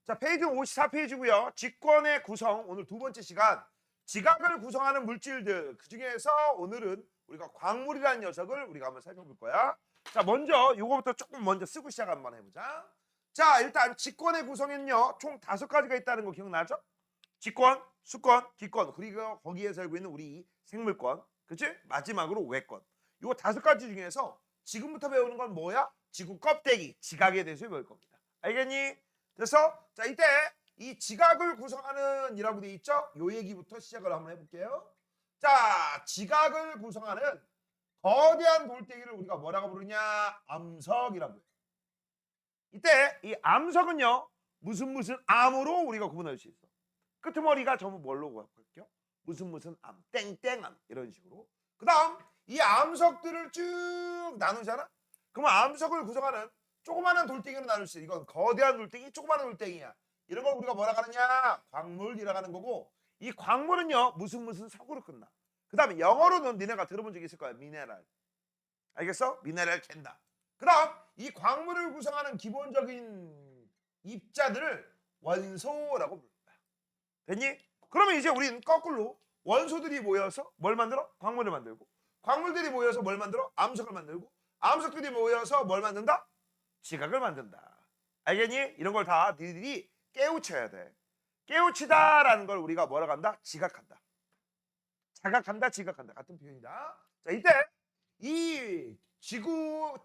자, 페이지 54페이지고요. 직권의 구성, 오늘 두 번째 시간. 지각을 구성하는 물질들, 그 중에서 오늘은 우리가 광물이라는 녀석을 우리가 한번 살펴볼 거야. 자, 먼저 이거부터 조금 먼저 쓰고 시작 한번 해보자. 자, 일단 직권의 구성에는요, 총 5가지가 있다는 거 기억나죠? 직권, 수권, 기권, 그리고 거기에 살고 있는 우리 생물권, 그치? 마지막으로 외권. 이거 5가지 중에서 지금부터 배우는 건 뭐야? 지구 껍데기, 지각에 대해서 배울 겁니다. 알겠니? 그래서 자, 이때 이 지각을 구성하는 이라고 돼 있죠? 요 얘기부터 시작을 한번 해볼게요. 자, 지각을 구성하는 거대한 돌덩이를 우리가 뭐라고 부르냐? 암석이라고 해요. 이때 이 암석은요, 무슨 암으로 우리가 구분할 수 있어. 끄트머리가 전부 뭘로 구할게요? 무슨 암, 땡땡암 이런 식으로. 그 다음 이 암석들을 쭉 나누잖아. 그러면 암석을 구성하는 조그마한 돌덩이로 나눌 수 있어. 이건 거대한 돌덩이, 조그마한 돌덩이야. 이런 걸 우리가 뭐라 하느냐? 광물이라고 하는 거고, 이 광물은요 무슨 석으로 끝나. 그 다음에 영어로는 니네가 들어본 적 있을 거야. 미네랄. 알겠어? 미네랄 캔다. 그 다음 이 광물을 구성하는 기본적인 입자들을 원소라고 부른다. 됐니? 그러면 이제 우리는 거꾸로 원소들이 모여서 뭘 만들어? 광물을 만들고, 광물들이 모여서 뭘 만들어? 암석을 만들고, 암석들이 모여서 뭘 만든다? 지각을 만든다. 알겠니? 이런 걸 다 니들이 깨우쳐야 돼. 깨우치다라는 걸 우리가 뭐라고 한다? 지각한다. 자각한다, 지각한다. 같은 표현이다. 자, 이때 이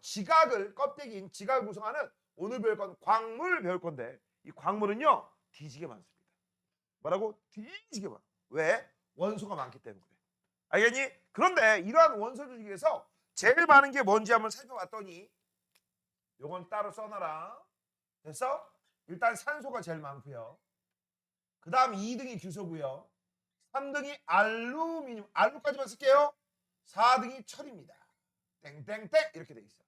지각을, 껍데기인 지각을 구성하는 오늘 배울 건 광물 배울 건데, 이 광물은요 뒤지게 많습니다. 뭐라고? 뒤지게 많아. 왜? 원소가 많기 때문에 그래. 알겠니? 그런데 이러한 원소들 중에서 제일 많은 게 뭔지 한번 살펴봤더니, 요건 따로 써놔라. 됐어? 일단 산소가 제일 많고요. 그 다음 2등이 규소고요. 3등이 알루미늄, 알루까지만 쓸게요. 4등이 철입니다. 땡땡땡 이렇게 돼 있어.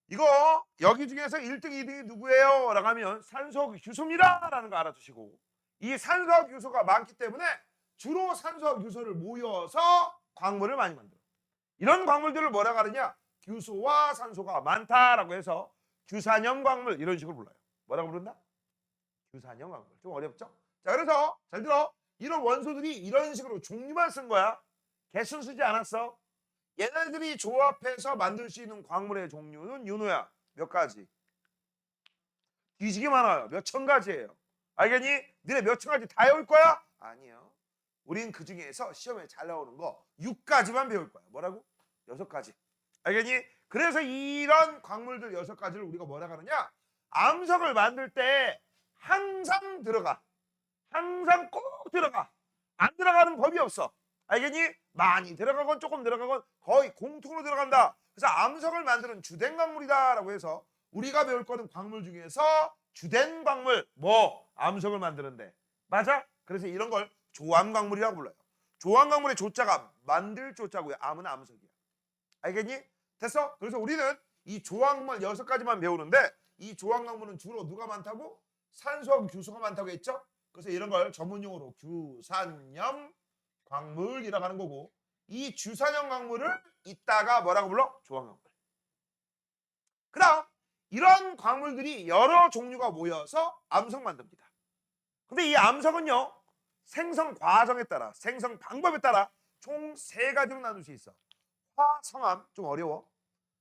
이거 여기 중에서 1등, 2등이 누구예요? 라고 하면 산소 규소입니다 라는 거 알아두시고, 이 산소 규소가 많기 때문에 주로 산소 규소를 모여서 광물을 많이 만들어. 이런 광물들을 뭐라고 하느냐? 규소와 산소가 많다라고 해서 규산염 광물 이런 식으로 불러요. 뭐라고 부른다? 규산염 광물. 좀 어렵죠? 자, 그래서 잘 들어. 이런 원소들이 이런 식으로 종류만 쓴 거야. 개수 쓰지 않았어. 얘네들이 조합해서 만들 수 있는 광물의 종류는 윤호야. 몇 가지? 뒤지게 많아요. 몇 천 가지예요. 알겠니? 너네 몇 천 가지 다 외울 거야? 아니요. 우린 그 중에서 시험에 잘 나오는 거 6가지만 배울 거야. 뭐라고? 6가지. 알겠니? 그래서 이런 광물들 6가지를 우리가 뭐라고 하느냐? 암석을 만들 때 항상 들어가. 항상 꼭 들어가. 안 들어가는 법이 없어. 알겠니? 많이 들어가건 조금 들어가건 거의 공통으로 들어간다. 그래서 암석을 만드는 주된 광물이다라고 해서 우리가 배울 거는 광물 중에서 주된 광물, 뭐 암석을 만드는데, 맞아? 그래서 이런 걸 조암 광물이라고 불러요. 조암 광물의 조자가 만들 조자고요. 암은 암석이야. 알겠니? 됐어? 그래서 우리는 이 조항만 6가지만 배우는데, 이 조항 광물은 주로 누가 많다고? 산소하고 규소가 많다고 했죠? 그래서 이런 걸 전문용어로 규산염 광물이라고 하는 거고, 이 주산염 광물을 이따가 뭐라고 불러? 조항 광물. 그 다음 이런 광물들이 여러 종류가 모여서 암석 만듭니다. 근데 이 암석은요 생성 과정에 따라, 생성 방법에 따라 총 3가지로 나눌 수 있어. 화성암, 좀 어려워.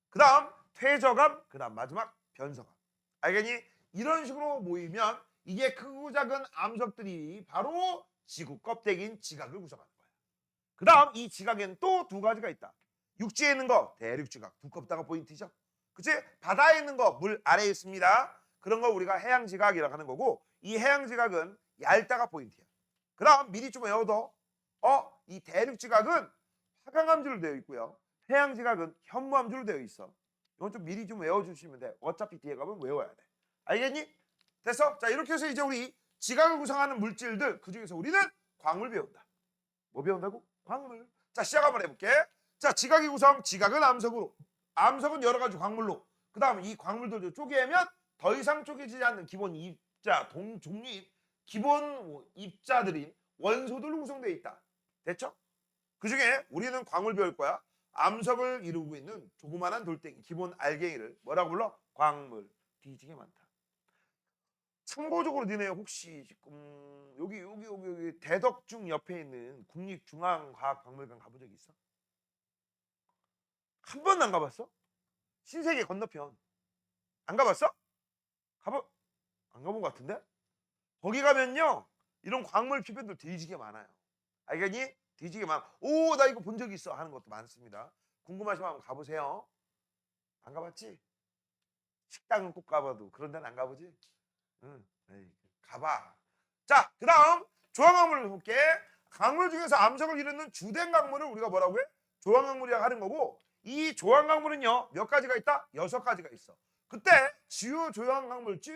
그 다음 퇴적암, 그 다음 마지막 변성암. 알겠니? 이런 식으로 모이면 이게 크고 작은 암석들이 바로 지구 껍데기인 지각을 구성하는 거야. 그 다음 이 지각에는 또 2가지가 있다. 육지에 있는 거 대륙지각, 두껍다가 포인트죠. 그치? 바다에 있는 거 물 아래에 있습니다. 그런 거 우리가 해양지각이라고 하는 거고, 이 해양지각은 얇다가 포인트야. 그 다음 미리 좀 외워둬. 이 대륙지각은 화강암주로 되어 있고요. 해양지각은 현무암주로 되어 있어. 이건 좀 미리 좀 외워주시면 돼. 어차피 뒤에 가면 외워야 돼. 알겠니? 됐어? 자, 이렇게 해서 이제 우리 지각을 구성하는 물질들, 그 중에서 우리는 광물 배운다. 뭐 배운다고? 광물. 자, 시작 한번 해볼게. 자, 지각의 구성, 지각은 암석으로, 암석은 여러 가지 광물로, 그 다음 이 광물들을 쪼개면 더 이상 쪼개지지 않는 기본 입자, 종류인 기본 입자들인 원소들로 구성되어 있다. 됐죠? 그 중에 우리는 광물 배울 거야. 암석을 이루고 있는 조그만한 돌덩이, 기본 알갱이를 뭐라고 불러? 광물. 뒤지게 많다. 참고적으로 니네 혹시 지금 여기 대덕중 옆에 있는 국립중앙과학박물관 가본 적 있어? 한 번도 안 가봤어? 신세계 건너편 안 가봤어? 가본 안 가본 것 같은데? 거기 가면요 이런 광물 표본들 뒤지게 많아요. 알겠니? 뒤지게 많아. 오, 나 이거 본 적 있어 하는 것도 많습니다. 궁금하시면 한번 가보세요. 안 가봤지? 식당은 꼭 가봐도 그런 데는 안 가보지? 응. 에이, 가봐. 자, 그 다음 조항광물을 볼게. 강물 중에서 암석을 이루는 주된 강물을 우리가 뭐라고 해? 조항광물이라고 하는 거고, 이 조항광물은요 몇 가지가 있다? 6가지가 있어. 그때 주요 조항광물 쭉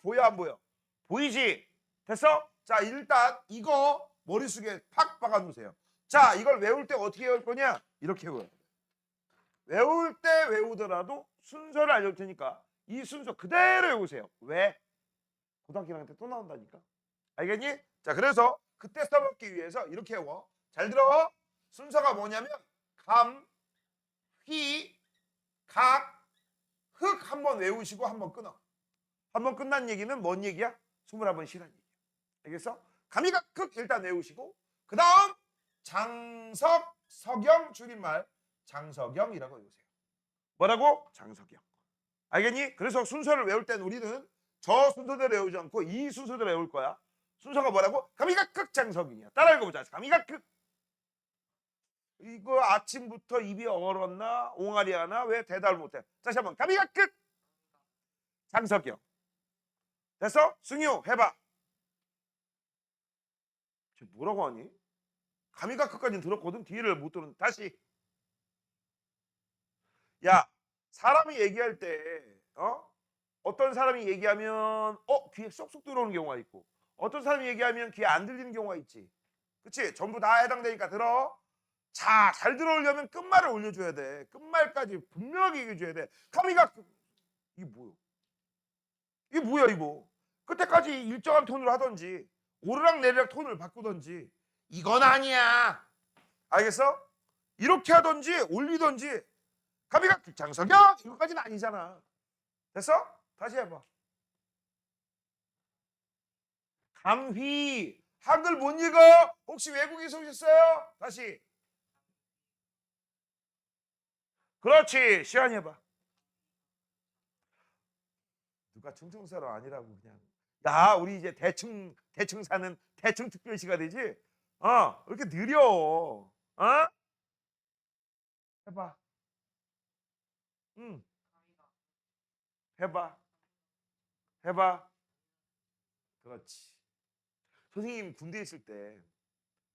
보여 안 보여? 보이지? 됐어? 자, 일단 이거 머릿속에 팍 박아 놓으세요. 자, 이걸 외울 때 어떻게 외울 거냐? 이렇게 외워요. 외울 때 외우더라도 순서를 알려줄 테니까 이 순서 그대로 외우세요. 왜? 고등학교 1학년 때 또 나온다니까. 알겠니? 자, 그래서 그때 써먹기 위해서 이렇게 외워. 잘 들어. 순서가 뭐냐면 감, 휘, 각, 흑 한번 외우시고 한번 끊어. 한번 끝난 얘기는 뭔 얘기야? 21번 쉬란 얘기야. 알겠어? 감이, 각, 흑 일단 외우시고 그 다음 장석, 석영 줄임말 장석영이라고 외우세요. 뭐라고? 장석영. 알겠니? 그래서 순서를 외울 땐 우리는 저 순서대로 외우지 않고 이 순서대로 외울 거야. 순서가 뭐라고? 감이각극 장석이냐. 따라 읽어보자. 감이각극. 이거 아침부터 입이 얼었나? 옹알이 하나? 왜 대답을 못해? 다시 한번 감이각극 장석영. 됐어? 승유 해봐. 지금 뭐라고 하니? 감이각극까지는 들었거든. 뒤를 못 들은. 다시. 야, 사람이 얘기할 때 어떤 사람이 얘기하면 귀에 쏙쏙 들어오는 경우가 있고 어떤 사람이 얘기하면 귀에 안 들리는 경우가 있지. 그치? 전부 다 해당되니까 들어. 자, 잘 들어오려면 끝말을 올려줘야 돼. 끝말까지 분명하게 얘기해줘야 돼. 카미가 이게 뭐야? 이게 뭐야 이거? 그때까지 일정한 톤으로 하던지 오르락 내리락 톤을 바꾸던지 이건 아니야. 알겠어? 이렇게 하던지 올리던지 카미가 장석영 이거까지는 아니잖아. 됐어? 다시 해봐. 감휘. 한글 못 읽어? 혹시 외국에서 오셨어요? 다시. 그렇지. 시안이 해봐. 누가 충청사로 아니라고 그냥. 야, 우리 이제 대충 사는 대충 특별시가 되지? 왜 이렇게 느려? 해봐. 응. 해봐. 해봐. 그렇지. 선생님 군대에 있을 때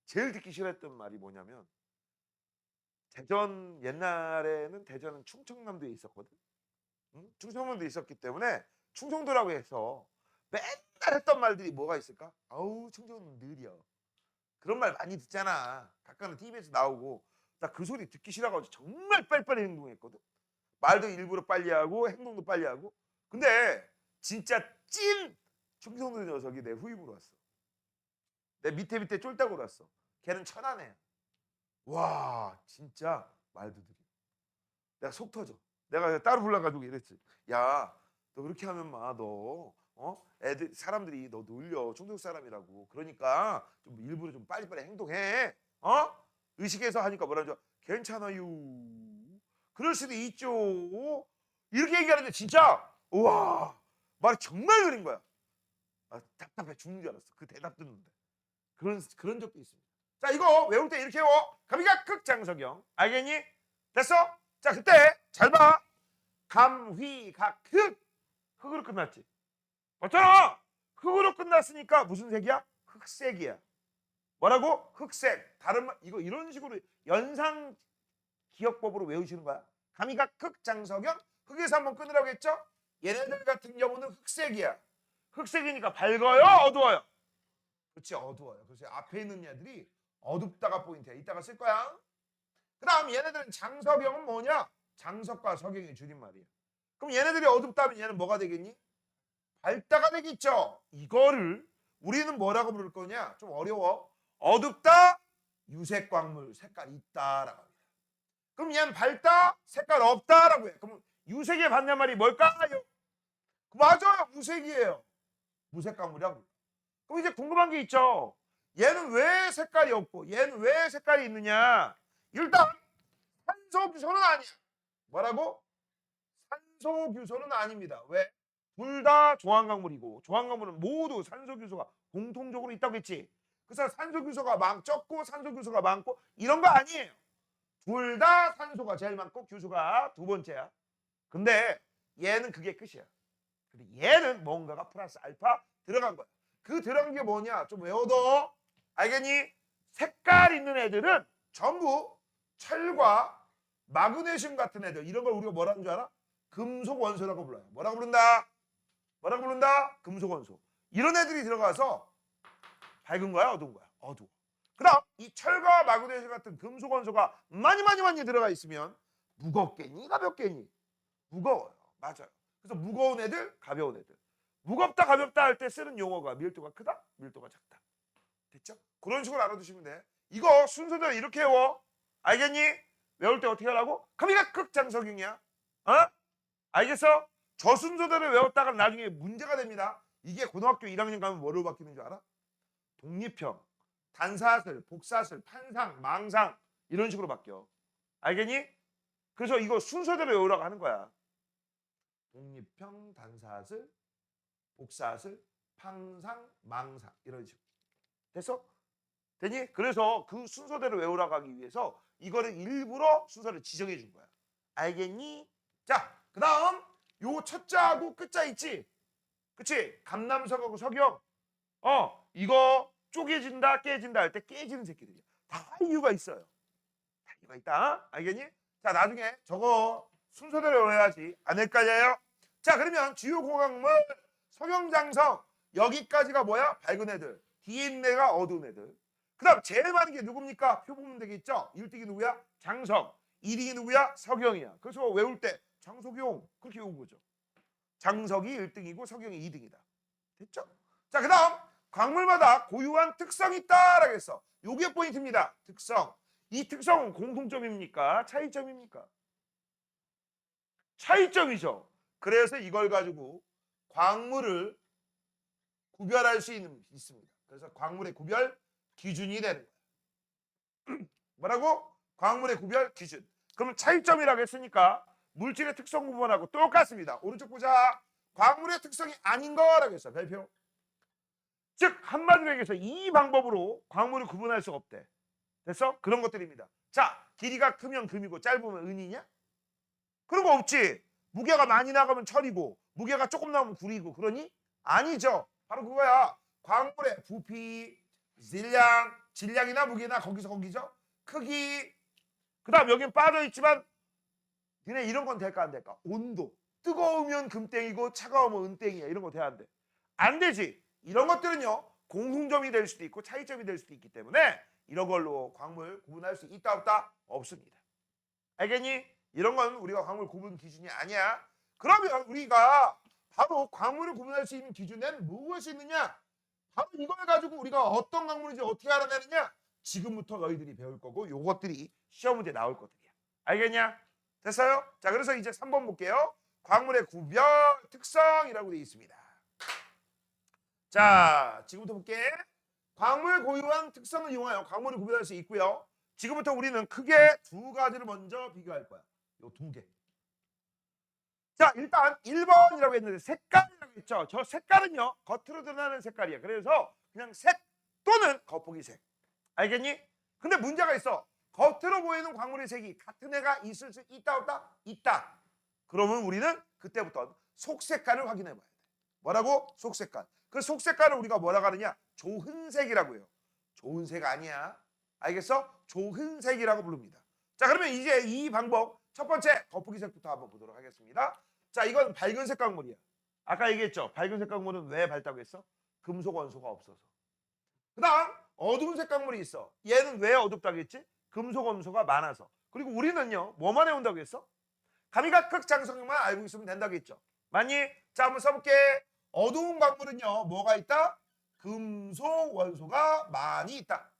제일 듣기 싫었던 말이 뭐냐면 대전 옛날에는 대전은 충청남도에 있었거든. 응? 충청남도에 있었기 때문에 충청도라고 해서 맨날 했던 말들이 뭐가 있을까? 아우 충청도는 느려. 그런 말 많이 듣잖아. 가끔은 TV에서 나오고. 나 그 소리 듣기 싫어가지고 정말 빨리빨리 행동했거든. 말도 일부러 빨리 하고 행동도 빨리 하고. 근데 진짜 찐 충청도 녀석이 내 후임으로 왔어. 내 밑에 쫄딱으로 왔어. 걔는 천안에. 와 진짜 말도 느려. 내가 속 터져. 내가 따로 불러가지고 이랬지. 야, 너 그렇게 하면 애들 사람들이 너 놀려. 중국 사람이라고. 그러니까 좀 일부러 좀 빨리빨리 행동해. 의식해서 하니까 뭐라죠? 괜찮아요. 그럴 수도 있죠. 이렇게 얘기하는데 진짜 우와 말이 정말 느린 거야. 답답해 죽는 줄 알았어. 그 대답 듣는데. 그런 적도 있습니다. 자, 이거 외울 때 이렇게 외워. 감이가 극장석영. 알겠니? 됐어? 자, 그때 잘 봐. 감휘각 흑. 흑으로 끝났지. 맞잖아. 흑으로 끝났으니까 무슨 색이야? 흑색이야. 뭐라고? 흑색. 다른 말 이거 이런 식으로 연상 기억법으로 외우시는 거야. 감이각 극장석영. 흑에서 한번 끊으라고 했죠? 얘네들 같은 경우는 흑색이야. 흑색이니까 밝아요, 어두워요? 그렇지, 어두워요. 그래서 앞에 있는 애들이 어둡다가 포인트야. 이따가 쓸 거야. 그 다음 얘네들은 장석영은 뭐냐? 장석과 석영의 줄임말이야. 그럼 얘네들이 어둡다면 얘는 뭐가 되겠니? 밝다가 되겠죠. 이거를 우리는 뭐라고 부를 거냐? 좀 어려워. 어둡다, 유색광물, 색깔 있다라고 합니다. 그럼 얘는 밝다, 색깔 없다라고 해. 그럼 유색의 반대말이 뭘까요? 맞아요, 무색이에요. 무색 광물이라고 불러. 그럼 이제 궁금한 게 있죠. 얘는 왜 색깔이 없고 얘는 왜 색깔이 있느냐. 일단 산소 규소는 아니야. 뭐라고? 산소 규소는 아닙니다. 왜? 둘 다 조항광물이고 조항광물은 모두 산소 규소가 공통적으로 있다고 했지. 그래서 산소 규소가 적고 산소 규소가 많고 이런 거 아니에요. 둘 다 산소가 제일 많고 규소가 두 번째야. 근데 얘는 그게 끝이야. 근데 얘는 뭔가가 플러스 알파 들어간 거야. 그 들어간 게 뭐냐? 좀 외워둬. 알겠니? 색깔 있는 애들은 전부 철과 마그네슘 같은 애들. 이런 걸 우리가 뭐라는 줄 알아? 금속 원소라고 불러요. 뭐라고 부른다? 뭐라고 부른다? 금속 원소. 이런 애들이 들어가서 밝은 거야, 어두운 거야? 어두워. 그다음 이 철과 마그네슘 같은 금속 원소가 많이 들어가 있으면 무겁겠니? 가볍겠니? 무거워요. 맞아요. 그래서 무거운 애들, 가벼운 애들. 무겁다, 가볍다 할 때 쓰는 용어가 밀도가 크다, 밀도가 작다. 됐죠? 그런 식으로 알아두시면 돼. 이거 순서대로 이렇게 외워. 알겠니? 외울 때 어떻게 하라고? 그러니까 극장석용이야. 어? 알겠어? 저 순서대로 외웠다가 나중에 문제가 됩니다. 이게 고등학교 1학년 가면 뭐로 바뀌는 줄 알아? 독립형, 단사슬, 복사슬, 판상, 망상 이런 식으로 바뀌어. 알겠니? 그래서 이거 순서대로 외우라고 하는 거야. 독립형, 단사슬, 복사슬, 판상, 망상 이런 식으로. 됐어? 되니? 그래서 그 순서대로 외우라고 하기 위해서 이거를 일부러 순서를 지정해 준 거야. 알겠니? 자, 그 다음 요 첫자하고 끝자 있지? 그치? 감남석하고 석영. 이거 쪼개진다, 깨진다 할 때 깨지는 새끼들이야. 다 이유가 있어요. 다 이유가 있다. 알겠니? 자, 나중에 저거 순서대로 외워야지. 안 헷갈려요? 자, 그러면 주요 고광물 석영장성 여기까지가 뭐야? 밝은 애들. 뒤에 있는 애가 어두운 애들. 그 다음 제일 많은 게 누굽니까? 표 보면 되겠죠? 1등이 누구야? 장석. 2등이 누구야? 석영이야. 그래서 외울 때 장석용 그렇게 외운 거죠. 장석이 1등이고 석영이 2등이다. 됐죠? 자, 그 다음 광물마다 고유한 특성이 있다라고 했어. 요게 포인트입니다. 특성. 이 특성은 공통점입니까? 차이점입니까? 차이점이죠. 그래서 이걸 가지고 광물을 구별할 수 있습니다. 그래서 광물의 구별 기준이 되는 거예요. 뭐라고? 광물의 구별 기준. 그럼 차이점이라고 했으니까 물질의 특성 구분하고 똑같습니다. 오른쪽 보자. 광물의 특성이 아닌 거라고 했어. 별표. 즉 한마디로 얘기해서 이 방법으로 광물을 구분할 수가 없대. 됐어? 그런 것들입니다. 자, 길이가 크면 금이고 짧으면 은이냐? 그런 거 없지. 무게가 많이 나가면 철이고 무게가 조금 나오면 구리고 그러니? 아니죠. 바로 그거야. 광물의 부피, 질량이나 무게나 거기서 거기죠. 크기. 그 다음 여긴 빠져있지만 니네 이런 건 될까 안 될까? 온도. 뜨거우면 금땡이고 차가우면 은땡이야. 이런 거 돼야 안 돼? 안 되지. 이런 것들은요. 공통점이 될 수도 있고 차이점이 될 수도 있기 때문에 이런 걸로 광물 구분할 수 있다 없다? 없습니다. 알겠니? 이런 건 우리가 광물 구분 기준이 아니야. 그러면 우리가 바로 광물을 구분할 수 있는 기준은 무엇이 있느냐? 바로 이걸 가지고 우리가 어떤 광물인지 어떻게 알아내느냐? 지금부터 너희들이 배울 거고 요것들이 시험 문제 나올 것들이야. 알겠냐? 됐어요? 자, 그래서 이제 3번 볼게요. 광물의 구별 특성이라고 되어 있습니다. 자, 지금부터 볼게. 광물 고유한 특성을 이용하여 광물을 구별할 수 있고요. 지금부터 우리는 크게 두 가지를 먼저 비교할 거야. 요 두 개. 자, 일단 1번이라고 했는데 색깔이라고 했죠. 저 색깔은요. 겉으로 드러나는 색깔이야. 그래서 그냥 색 또는 겉보기색. 알겠니? 근데 문제가 있어. 겉으로 보이는 광물의 색이 같은 애가 있을 수 있다 없다? 있다. 그러면 우리는 그때부터 속색깔을 확인해 봐야 돼. 뭐라고? 속색깔. 그 속색깔을 우리가 뭐라고 하느냐? 조흔색이라고 해요. 좋은 색 아니야. 알겠어? 조흔색이라고 부릅니다. 자, 그러면 이제 이 방법 첫 번째 겉보기색부터 한번 보도록 하겠습니다. 자, 이건 밝은색 광물이야. 아까 얘기했죠. 밝은색 광물은 왜 밝다고 했어? 금속 원소가 없어서. 그 다음 어두운색 광물이 있어. 얘는 왜 어둡다고 했지? 금속 원소가 많아서. 그리고 우리는요. 뭐만 해온다고 했어? 가미각극 장성만 알고 있으면 된다고 했죠. 맞니? 자, 한번 써볼게. 어두운 광물은요. 뭐가 있다? 금속 원소가 많이 있다.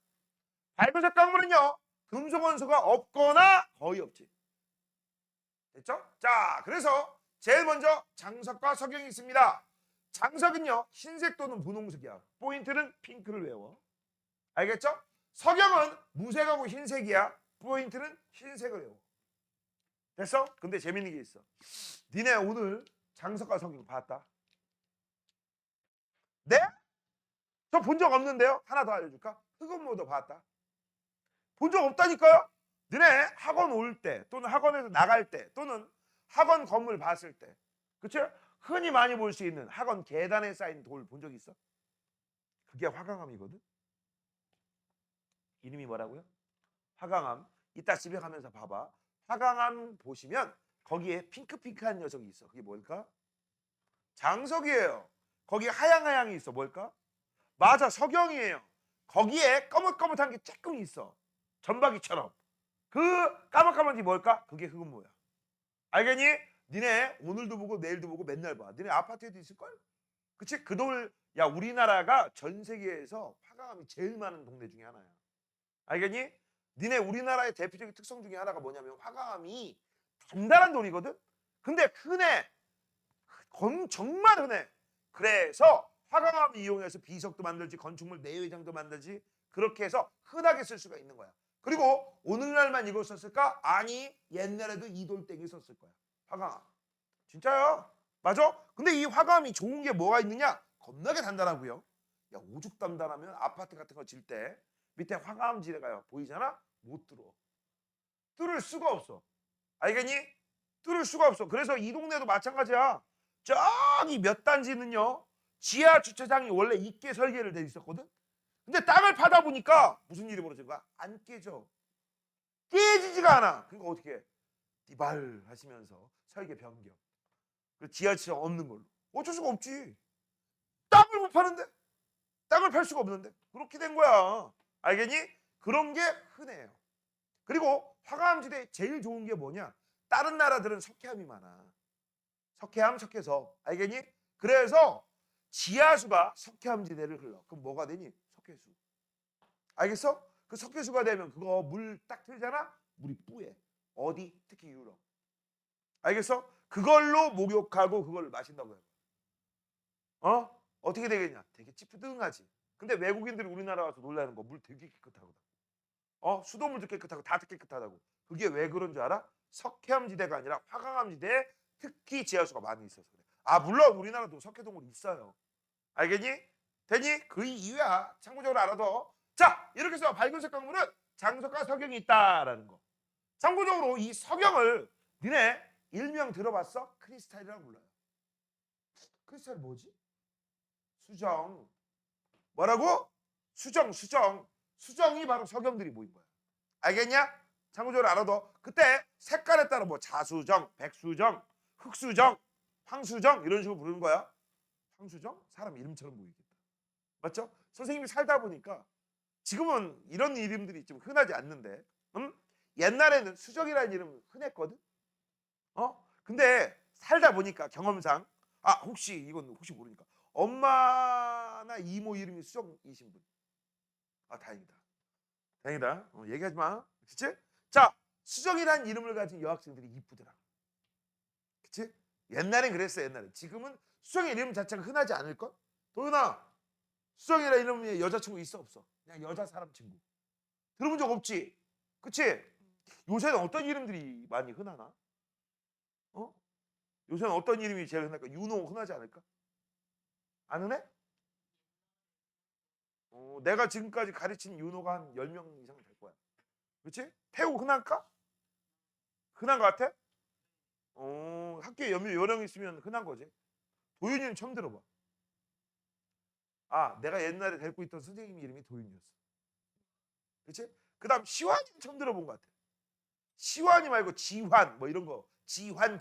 밝은색 광물은요. 금속 원소가 없거나 거의 없지. 됐죠? 자, 그래서 제일 먼저 장석과 석영이 있습니다. 장석은요 흰색 또는 분홍색이야. 포인트는 핑크를 외워. 알겠죠? 석영은 무색하고 흰색이야. 포인트는 흰색을 외워. 됐어? 근데 재밌는 게 있어. 니네 오늘 장석과 석영 봤다? 네? 저 본 적 없는데요? 하나 더 알려줄까? 흑음모도 봤다? 본 적 없다니까요? 너네 학원 올 때 또는 학원에서 나갈 때 또는 학원 건물 봤을 때 그쵸? 흔히 많이 볼 수 있는 학원 계단에 쌓인 돌 본 적 있어? 그게 화강암이거든? 이름이 뭐라고요? 화강암. 이따 집에 가면서 봐봐. 화강암 보시면 거기에 핑크핑크한 녀석이 있어. 그게 뭘까? 장석이에요. 거기에 하양하양이 있어. 뭘까? 맞아, 석영이에요. 거기에 거뭇거뭇한 게 조금 있어. 전박이처럼. 그 까맣까만 게 뭘까? 그게 흑음모야. 알겠니? 니네 오늘도 보고 내일도 보고 맨날 봐. 니네 아파트에도 있을걸? 그치? 그 돌, 야, 우리나라가 전 세계에서 화강암이 제일 많은 동네 중에 하나야. 알겠니? 니네 우리나라의 대표적인 특성 중에 하나가 뭐냐면 화강암이 단단한 돌이거든? 근데 흔해. 정말 흔해. 그래서 화강암 이용해서 비석도 만들지 건축물 내외장도 만들지 그렇게 해서 흔하게 쓸 수가 있는 거야. 그리고 오늘날만 이걸 썼을까? 아니 옛날에도 이 돌덩이 썼을 거야. 화강암. 진짜요? 맞아? 근데 이 화강암이 좋은 게 뭐가 있느냐? 겁나게 단단하고요. 야 오죽 단단하면 아파트 같은 거 질 때 밑에 화강암 지대가요. 보이잖아? 못 뚫어. 뚫을 수가 없어. 알겠니? 뚫을 수가 없어. 그래서 이 동네도 마찬가지야. 저기 몇 단지는요. 지하 주차장이 원래 있게 설계를 돼 있었거든. 근데 땅을 파다 보니까 무슨 일이 벌어진 거야? 안 깨져. 깨지지가 않아. 그러니까 어떻게 해? 디발 하시면서 설계 변경. 그 지하철 없는 걸로. 어쩔 수가 없지. 땅을 못 파는데? 땅을 팔 수가 없는데? 그렇게 된 거야. 알겠니? 그런 게 흔해요. 그리고 화강암지대 제일 좋은 게 뭐냐? 다른 나라들은 석회암이 많아. 석회암, 석회석. 알겠니? 그래서 지하수가 석회암지대를 흘러. 그럼 뭐가 되니? 석회수. 알겠어? 그 석회수가 되면 그거 물 딱 틀잖아? 물이 뿌예. 어디? 특히 유럽. 알겠어? 그걸로 목욕하고 그걸 마신다고 해요. 어? 어떻게 되겠냐? 되게 찌뿌둥하지. 근데 외국인들이 우리나라 와서 놀라는 거 물 되게 깨끗하거든. 수돗물도 깨끗하고 다 깨끗하다고. 그게 왜 그런 줄 알아? 석회암지대가 아니라 화강암지대에 특히 지하수가 많이 있어서 그래. 아 물론 우리나라도 석회동물이 있어요. 알겠니? 되니? 그 이유야. 참고적으로 알아둬. 자 이렇게 해서 밝은색 강물은 장석과 석영이 있다라는 거. 참고적으로 이 석영을 니네 일명 들어봤어? 크리스탈이라고 불러요. 크리스탈 뭐지? 수정. 뭐라고? 수정. 수정이 바로 석영들이 모인 거야. 알겠냐? 참고적으로 알아둬. 그때 색깔에 따라 뭐 자수정, 백수정, 흑수정, 황수정 이런 식으로 부르는 거야. 황수정? 사람 이름처럼 보이겠다. 맞죠? 선생님이 살다 보니까 지금은 이런 이름들이 좀 흔하지 않는데 옛날에는 수정이라는 이름은 흔했거든. 근데 살다 보니까 경험상 혹시 이건 혹시 모르니까 엄마나 이모 이름이 수정이신 분. 다행이다. 다행이다. 얘기하지 마. 그치? 자, 수정이라는 이름을 가진 여학생들이 이쁘더라. 그치? 옛날엔 그랬어, 옛날에. 지금은 수정의 이름 자체가 흔하지 않을걸? 도윤아, 수정이라는 이름의 여자친구 있어, 없어? 그냥 여자 사람 친구. 들어본 적 없지? 그치? 요새는 어떤 이름들이 많이 흔하나? 요새는 어떤 이름이 제일 흔할까? 윤호 흔하지 않을까? 안 흔해? 내가 지금까지 가르친 윤호가 한 10명 이상 될 거야. 그렇지? 태우 흔할까? 흔한 것 같아? 학교에 여명 있으면 흔한 거지. 도윤이는 처음 들어봐. 내가 옛날에 데리고 있던 선생님 이름이 도윤이었어. 그렇지? 그 다음 시환이는 처음 들어본 것 같아. 시환이 말고 지환 뭐 이런 거. 지환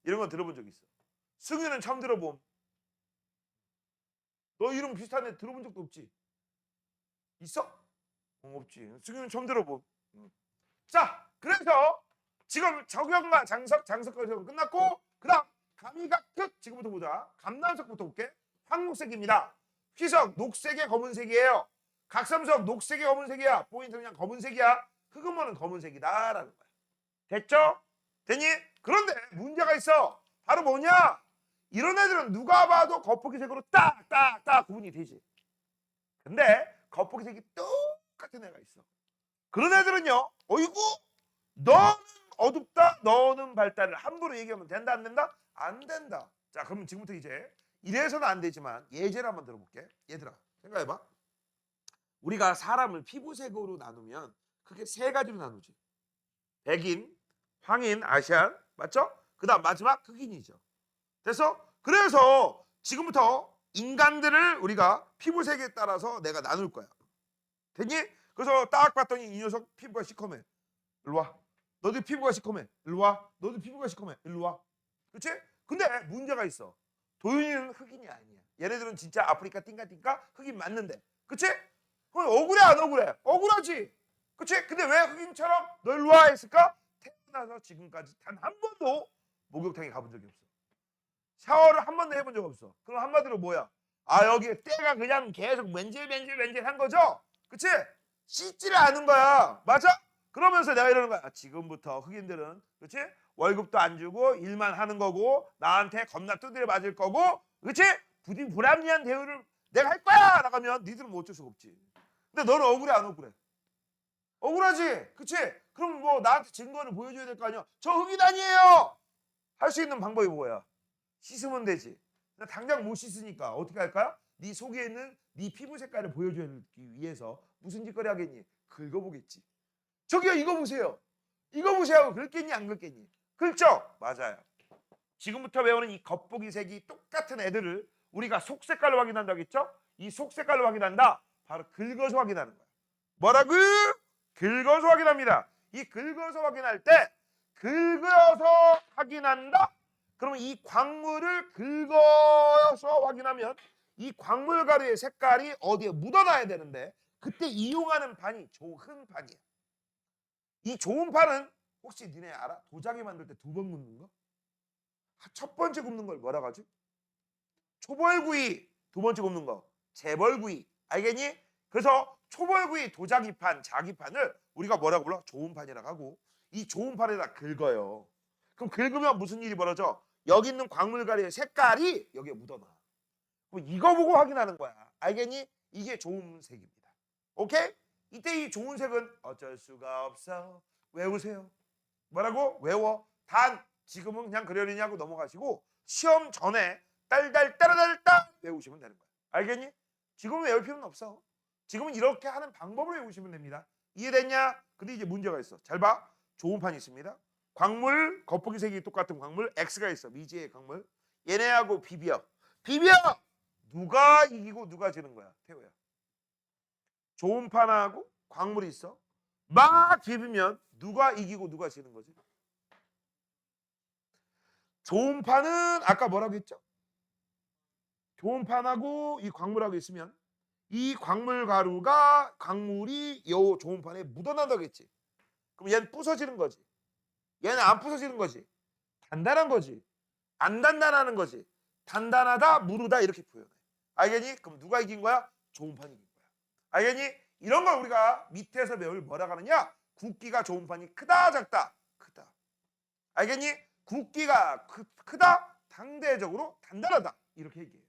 이런 거 들어본 적 있어. 승윤은 처음 들어봄. 너 이름 비슷한 애 들어본 적도 없지? 있어? 없지. 승윤은 처음 들어봄. 자, 그래서 지금 적용과 장석까지 끝났고 그 다음 감이각특 지금부터 보자. 감난석부터 볼게. 황록색입니다. 휘석 녹색에 검은색이에요. 각삼석 녹색에 검은색이야. 포인트는 그냥 검은색이야. 흑음모는 검은색이다라는 거야. 됐죠? 되니? 그런데 문제가 있어. 바로 뭐냐? 이런 애들은 누가 봐도 겉보기색으로 딱딱딱 구분이 되지. 근데 겉보기색이 똑같은 애가 있어. 그런 애들은요, 어이구, 너는 어둡다, 너는 밝다를 함부로 얘기하면 된다, 안 된다? 안 된다. 자, 그럼 지금부터 이제 이래서는 안 되지만 예제를 한번 들어볼게. 얘들아, 생각해봐. 우리가 사람을 피부색으로 나누면 크게 세 가지로 나누지. 백인, 황인, 아시안, 맞죠? 그 다음 마지막 흑인이죠. 그래서 지금부터 인간들을 우리가 피부색에 따라서 내가 나눌 거야. 됐니? 그래서 딱 봤더니 이 녀석 피부가 시커매. 일로 와. 너도 피부가 시커매. 일로 와. 너도 피부가 시커매. 일로 와. 그렇지? 근데 문제가 있어. 도윤이는 흑인이 아니야. 얘네들은 진짜 아프리카 띵까띵까 흑인 맞는데. 그치? 그럼 억울해 안 억울해? 억울하지. 그치? 근데 왜 흑인처럼 너 일로 와 했을까? 태어나서 지금까지 단 한 번도 목욕탕에 가본 적이 없어. 샤워를 한 번도 해본 적 없어. 그럼 한마디로 뭐야? 아, 여기에 때가 그냥 계속 맨질맨질한 거죠? 그치? 씻지를 않은 거야. 맞아? 그러면서 내가 이러는 거야. 아, 지금부터 흑인들은, 그치? 월급도 안 주고 일만 하는 거고 나한테 겁나 두드려 맞을 거고, 그치? 부디 불합리한 대우를 내가 할 거야! 라고 하면 니들은 뭐 어쩔 수가 없지. 근데 너는 억울해 안 억울해? 억울하지? 그치? 그럼 뭐 나한테 증거를 보여줘야 될 거 아니야? 저 흑인 아니에요! 할 수 있는 방법이 뭐야? 씻으면 되지. 당장 못 씻으니까 어떻게 할까요? 네 속에 있는 네 피부 색깔을 보여주기 위해서 무슨 짓거리 하겠니? 긁어보겠지. 저기요, 이거 보세요. 이거 보세요. 긁겠니 안 긁겠니? 긁죠? 맞아요. 지금부터 외우는 이 겉보기 색이 똑같은 애들을 우리가 속 색깔로 확인한다고 했죠? 이 속 색깔로 확인한다. 바로 긁어서 확인하는 거야. 뭐라고? 긁어서 확인합니다. 이 긁어서 확인할 때 긁어서 확인한다. 그러면 이 광물을 긁어서 확인하면 이 광물 가루의 색깔이 어디에 묻어나야 되는데 그때 이용하는 판이 좋은 판이야. 이 좋은 판은 혹시 니네 알아? 도자기 만들 때 두 번 굽는 거? 첫 번째 굽는 걸 뭐라고 하지? 초벌구이. 두 번째 굽는 거 재벌구이. 알겠니? 그래서 초벌구이 도자기판, 자기판을 우리가 뭐라고 불러? 좋은 판이라고 하고 이 좋은 판에다 긁어요. 그럼 긁으면 무슨 일이 벌어져? 여기 있는 광물가루의 색깔이 여기에 묻어나. 그럼 이거 보고 확인하는 거야. 알겠니? 이게 좋은 색입니다. 오케이? 이때 이 좋은 색은 어쩔 수가 없어. 외우세요. 뭐라고? 외워. 단 지금은 그냥 그러려냐고 넘어가시고 시험 전에 딸딸 따라달딸 외우시면 되는 거야. 알겠니? 지금은 외울 필요는 없어. 지금은 이렇게 하는 방법을 외우시면 됩니다. 이해됐냐? 근데 이제 문제가 있어. 잘 봐. 좋은 판이 있습니다. 광물, 겉보기 색이 똑같은 광물 X가 있어. 미지의 광물. 얘네하고 비벼. 누가 이기고 누가 지는 거야? 태호야. 좋은 판하고 광물이 있어. 막 비비면 누가 이기고 누가 지는 거지? 좋은 판은 아까 뭐라고 했죠? 좋은 판하고 이 광물하고 있으면 이 광물 가루가 광물이 요 좋은 판에 묻어난다고 했지. 그럼 얘는 부서지는 거지. 얘는 안 부서지는 거지. 단단한 거지. 안 단단하는 거지. 단단하다, 무르다 이렇게 표현해. 알겠니? 그럼 누가 이긴 거야? 좋은 판이 이긴 거야. 알겠니? 이런 걸 우리가 밑에서 배울 뭐라고 하느냐? 굵기가 좋은 판이 크다, 작다? 크다. 알겠니? 굵기가 크다, 상대적으로 단단하다. 이렇게 얘기해요.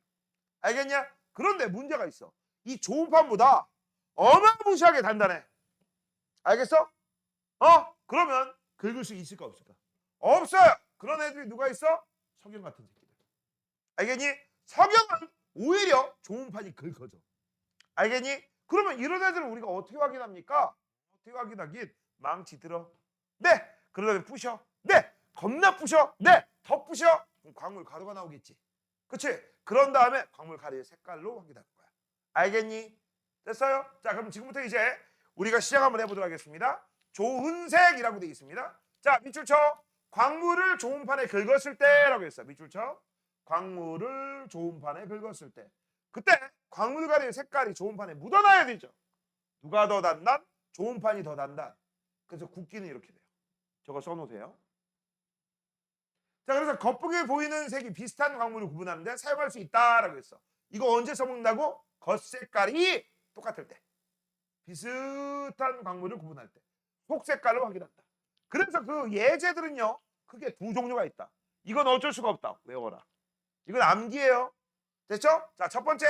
알겠냐? 그런데 문제가 있어. 이 좋은 판보다 어마무시하게 단단해. 알겠어? 그러면 긁을 수 있을까 없을까? 없어요. 그런 애들이 누가 있어? 석영 같은 새끼들. 알겠니? 석영은 오히려 좋은 판이 긁어져. 알겠니? 그러면 이런 애들을 우리가 어떻게 확인합니까? 어떻게 확인하긴? 망치 들어. 네. 그러다가 부셔. 네. 겁나 부셔. 네. 더 부셔. 그럼 광물 가루가 나오겠지. 그치? 그런 다음에 광물 가루의 색깔로 확인할 거야. 알겠니? 됐어요? 자, 그럼 지금부터 이제 우리가 시작 한번 해보도록 하겠습니다. 좋은 색이라고 되어 있습니다. 자, 밑줄 쳐. 광물을 좋은 판에 긁었을 때라고 했어. 밑줄 쳐. 광물을 좋은 판에 긁었을 때. 그때 광물 가루의 색깔이 좋은 판에 묻어나야 되죠. 누가 더 단단? 좋은 판이 더 단단. 그래서 굵기는 이렇게 돼요. 저거 써놓으세요. 자, 그래서 겉보기에 보이는 색이 비슷한 광물을 구분하는데 사용할 수 있다라고 했어. 이거 언제 써먹는다고? 겉색깔이 똑같을 때. 비슷한 광물을 구분할 때. 속 색깔을 확인한다. 그래서 그 예제들은요. 크게 두 종류가 있다. 이건 어쩔 수가 없다. 외워라. 이건 암기예요. 됐죠? 자, 첫 번째.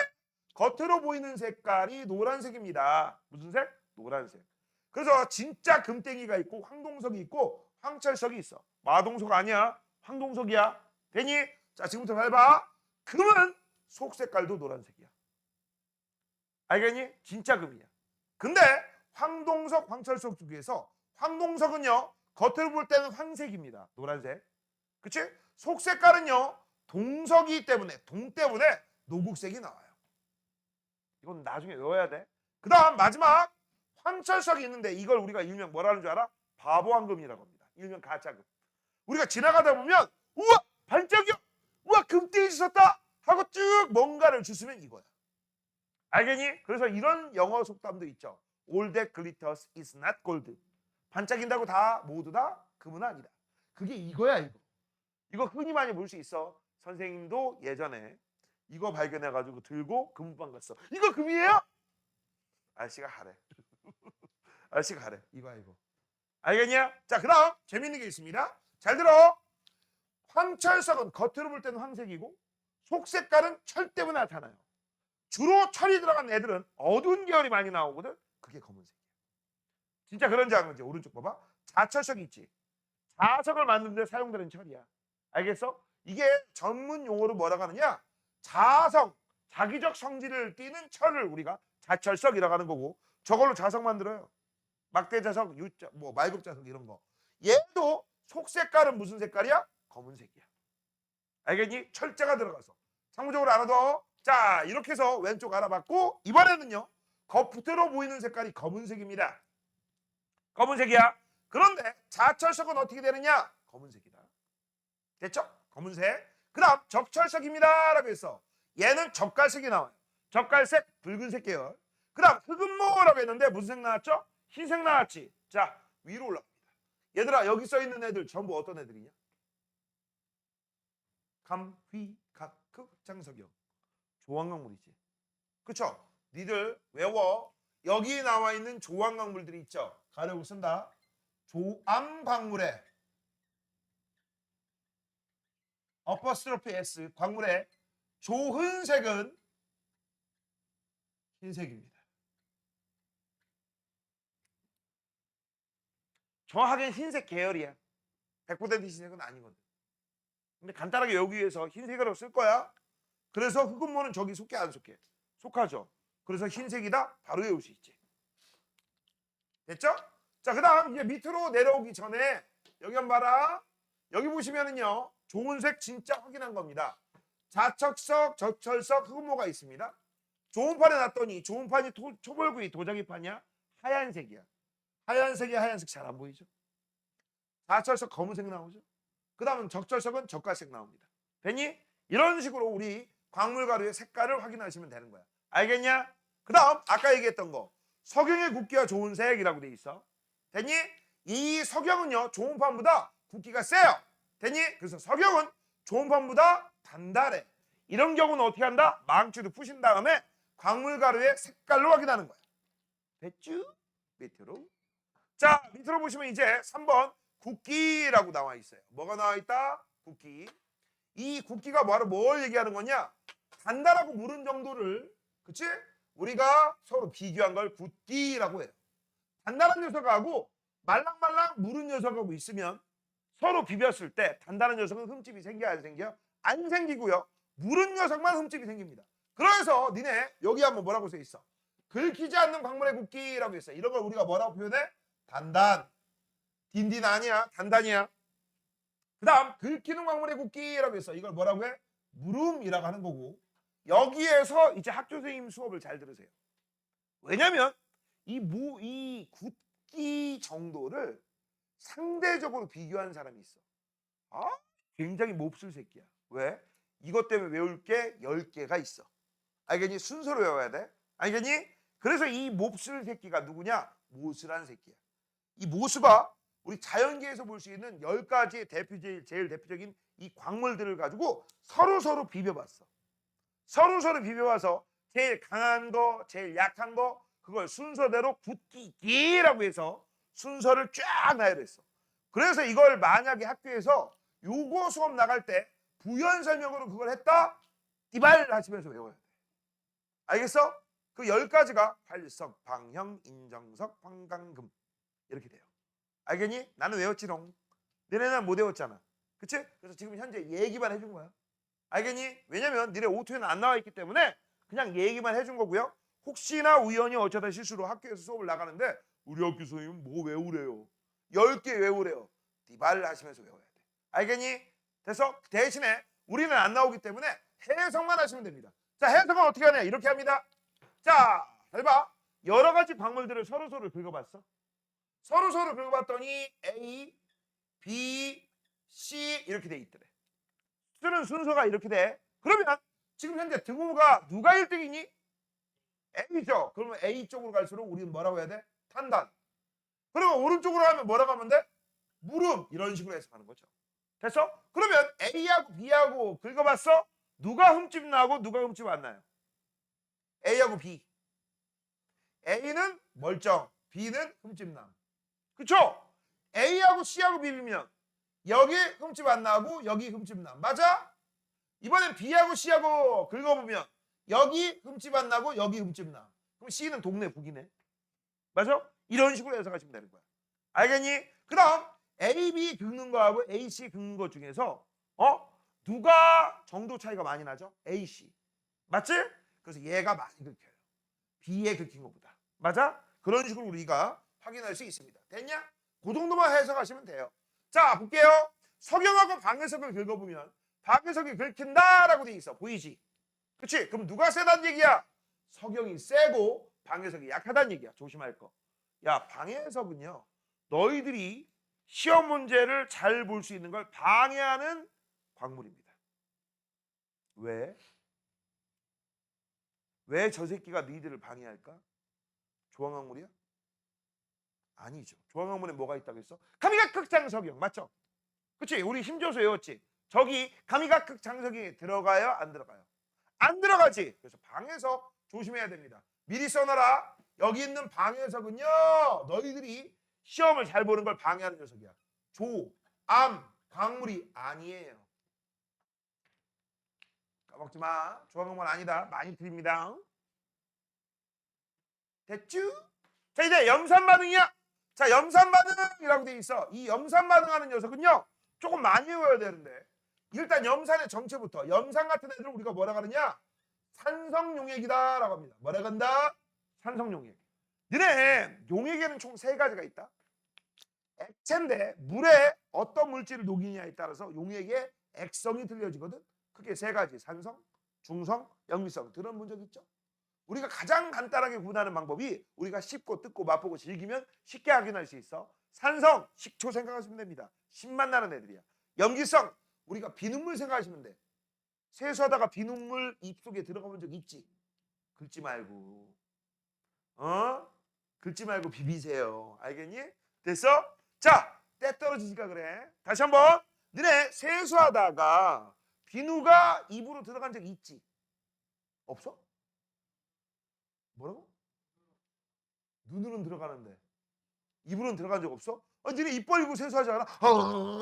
겉으로 보이는 색깔이 노란색입니다. 무슨 색? 노란색. 그래서 진짜 금땡이가 있고 황동석이 있고 황철석이 있어. 마동석 아니야. 황동석이야. 되니? 자, 지금부터 잘 봐. 금은 속 색깔도 노란색이야. 알겠니? 진짜 금이야. 근데 황동석, 황철석 중에서 황동석은요, 겉으로 볼 때는 황색입니다. 노란색. 그치? 속 색깔은요, 동석이기 때문에, 동 때문에 노국색이 나와요. 이건 나중에 외워야 돼. 그 다음 마지막 황철석이 있는데 이걸 우리가 일명 뭐라는 줄 알아? 바보황금이라고 합니다. 일명 가짜금. 우리가 지나가다 보면 우와 반짝여, 우와 금ጤ기 있었다 하고 쭉 뭔가를 주스면 이거야. 알겠니? 그래서 이런 영어 속담도 있죠. All that glitters is not gold. 반짝인다고 다 모두 다 금은 아니다. 그게 이거야 이거. 이거 흔히 많이 볼 수 있어. 선생님도 예전에 이거 발견해가지고 들고 금방 갔어. 이거 금이에요? 아저씨가 하래. 아저씨가 하래. 이거. 알겠냐? 자, 그 다음 재밌는 게 있습니다. 잘 들어. 황철석은 겉으로 볼 때는 황색이고 속 색깔은 철 때문에 나타나요. 주로 철이 들어간 애들은 어두운 계열이 많이 나오거든. 그게 검은색이야. 진짜 그런지 안 그런지 오른쪽 봐봐. 자철석이 있지. 자석을 만드는 데 사용되는 철이야. 알겠어? 이게 전문 용어로 뭐라고 하느냐? 자성, 자기적 성질을 띠는 철을 우리가 자철석이라고 하는 거고 저걸로 자석 만들어요. 막대자석, 말급자석 이런 거. 얘도 속 색깔은 무슨 색깔이야? 검은색이야. 알겠니? 철자가 들어가서. 참고적으로 알아둬. 자, 이렇게 해서 왼쪽 알아봤고 이번에는요. 겉으로 보이는 색깔이 검은색입니다. 검은색이야. 그런데 자철석은 어떻게 되느냐? 검은색이다. 됐죠? 검은색. 그 다음 적철석입니다 라고 했어. 얘는 젓갈색이 나와요. 젓갈색, 붉은색 계열. 그 다음 흑은모라고 했는데 무슨 색 나왔죠? 흰색 나왔지. 자, 위로 올라갑니다. 얘들아, 여기 써있는 애들 전부 어떤 애들이냐? 감, 휘, 각, 극, 장석영. 조항광물이지. 그쵸? 니들 외워. 여기 나와 있는 조항광물들이 있죠? 가려고 쓴다. 조암광물에 어퍼스트로피 S 광물의 조흔색은 흰색입니다. 정확하게 흰색 계열이야. 100% 흰색은 아니거든. 근데 간단하게 외우기 위해서 흰색으로 쓸 거야. 그래서 흑은모는 저기 속해 안 속해? 속하죠. 그래서 흰색이다 바로 외울 수 있지. 됐죠? 자, 그 다음 이제 밑으로 내려오기 전에 여기 한번 봐라. 여기 보시면은요. 좋은색 진짜 확인한 겁니다. 자척석, 적철석, 흑은모가 있습니다. 좋은 판에 놨더니 좋은 판이 초벌구이 도자기판이야. 하얀색이야. 하얀색이 하얀색 잘 안 보이죠? 자철석 검은색 나오죠? 그 다음은 적철석은 젓갈색 나옵니다. 됐니? 이런 식으로 우리 광물가루의 색깔을 확인하시면 되는 거야. 알겠냐? 그 다음 아까 얘기했던 거 석영의 굵기가 좋은 색이라고 돼 있어. 됐니? 이 석영은요 좋은 판보다 굵기가 세요. 됐니? 그래서 석영은 좋은 판보다 단단해. 이런 경우는 어떻게 한다? 망치로 푸신 다음에 광물가루의 색깔로 확인하는 거야. 됐죠? 밑으로. 자, 밑으로 보시면 이제 3번 굵기라고 나와 있어요. 뭐가 나와 있다? 굵기. 이 굵기가 바로 뭘 얘기하는 거냐? 단단하고 무른 정도를, 그치? 우리가 서로 비교한 걸 굵기라고 해요. 단단한 녀석하고 말랑말랑 무른 녀석하고 있으면 서로 비볐을 때 단단한 녀석은 흠집이 생겨 안 생겨? 안 생기고요. 무른 녀석만 흠집이 생깁니다. 그래서 니네 여기 한번 뭐라고 써 있어? 긁히지 않는 광물의 굵기라고 했어. 이런 걸 우리가 뭐라고 표현해? 단단. 딘딘 아니야. 단단이야. 그 다음 긁히는 광물의 굵기라고 했어. 이걸 뭐라고 해? 무름이라고 하는 거고. 여기에서 이제 학교 선생님 수업을 잘 들으세요. 왜냐면 이 굵기 정도를 상대적으로 비교한 사람이 있어. 아, 굉장히 몹쓸 새끼야. 왜? 이것 때문에 외울 게 10개가 있어. 알겠니? 순서로 외워야 돼. 알겠니? 그래서 이 몹쓸 새끼가 누구냐? 모스란 새끼야. 이 모스가 우리 자연계에서 볼 수 있는 10가지의 제일 대표적인 이 광물들을 가지고 서로 비벼봤어. 서로 비벼봐서 제일 강한 거, 제일 약한 거, 그걸 순서대로 굵기라고 해서 순서를 쫙 나열했어. 그래서 이걸 만약에 학교에서 요거 수업 나갈 때 부연 설명으로 그걸 했다. 띠발 하시면서 외워야 돼. 알겠어? 그 10가지가 활석, 방형, 인정석, 황강금 이렇게 돼요. 알겠니? 나는 외웠지롱. 너네는 못 외웠잖아. 그치? 그래서 지금 현재 얘기만 해준 거야. 알겠니? 왜냐면 너네 오토에는 안 나와 있기 때문에 그냥 얘기만 해준 거고요. 혹시나 우연히 어쩌다 실수로 학교에서 수업을 나가는데 우리 학교 선생님 뭐 외우래요? 10개 외우래요. 띠발 하시면서 외워야 돼. 알겠니? 됐어? 대신에 우리는 안 나오기 때문에 해석만 하시면 됩니다. 자, 해석은 어떻게 하냐? 이렇게 합니다. 자, 잘 봐. 여러 가지 광물들을 서로서로 긁어봤어. 서로서로 긁어봤더니 A, B, C 이렇게 돼 있더래. 쓰는 순서가 이렇게 돼. 그러면 지금 현재 등호가 누가 1등이니? A죠. 그러면 A 쪽으로 갈수록 우리는 뭐라고 해야 돼? 탄단. 그러면 오른쪽으로 하면 뭐라고 하면 돼? 물음. 이런 식으로 해석하는 거죠. 됐어? 그러면 A하고 B하고 긁어봤어? 누가 흠집 나고 누가 흠집 안 나요? A하고 B. A는 멀쩡, B는 흠집남. 그쵸? A하고 C하고 비비면 여기 흠집 안 나고 여기 흠집남. 맞아? 이번엔 B하고 C하고 긁어보면 여기 흠집 안 나고 여기 흠집남. 그럼 C는 동네 북이네. 맞아? 이런 식으로 해석하시면 되는 거야. 알겠니? 그럼 A, B 긁는 거하고 A, C 긁는 것 중에서 누가 정도 차이가 많이 나죠? A, C. 맞지? 그래서 얘가 많이 긁혀요. B에 긁힌 것보다. 맞아? 그런 식으로 우리가 확인할 수 있습니다. 됐냐? 그 정도만 해석하시면 돼요. 자, 볼게요. 석영하고 방해석을 긁어보면 방해석이 긁힌다라고 돼 있어. 보이지? 그치? 그럼 누가 세다는 얘기야? 석영이 세고 방해석이 약하다는 얘기야. 조심할 거. 야, 방해석은요. 너희들이 시험 문제를 잘 볼 수 있는 걸 방해하는 광물입니다. 왜? 왜 저 새끼가 너희들을 방해할까? 조항광물이야? 아니죠. 조항광물에 뭐가 있다고 했어? 가미각극장석이요. 맞죠? 그치? 우리 힘줘서 외웠지? 저기 가미각극장석이 들어가요? 안 들어가요? 안 들어가지. 그래서 방해석 조심해야 됩니다. 미리 써놔라. 여기 있는 방해석은요. 너희들이 시험을 잘 보는 걸 방해하는 녀석이야. 조, 암, 광물이 아니에요. 까먹지 마. 조항광물 아니다. 많이 드립니다. 됐쥬? 자, 이제 염산반응이야. 자, 염산반응이라고 돼 있어. 이 염산반응하는 녀석은요. 조금 많이 외워야 되는데 일단 염산의 정체부터. 염산 같은 애들을 우리가 뭐라 하느냐? 산성용액이다라고 합니다. 뭐라 한다? 산성용액. 너네 용액에는 총 3가지가 있다. 액체인데 물에 어떤 물질을 녹이냐에 따라서 용액의 액성이 틀려지거든. 크게 3가지. 산성, 중성, 역류성. 들어본 적 있죠? 우리가 가장 간단하게 구분하는 방법이 우리가 씹고 뜯고 맛보고 즐기면 쉽게 확인할 수 있어. 산성, 식초 생각하시면 됩니다. 신맛 나는 애들이야. 염기성, 우리가 비눗물 생각하시면 돼. 세수하다가 비눗물 입속에 들어가 본 적 있지? 긁지 말고. 긁지 말고 비비세요. 알겠니? 됐어? 자, 때 떨어지니까 그래. 다시 한번. 너네 세수하다가 비누가 입으로 들어간 적 있지? 없어? 뭐라고? 눈으로는 들어가는데 입으로는 들어간 적 없어? 너네 입 벌리고 세수하지 않아?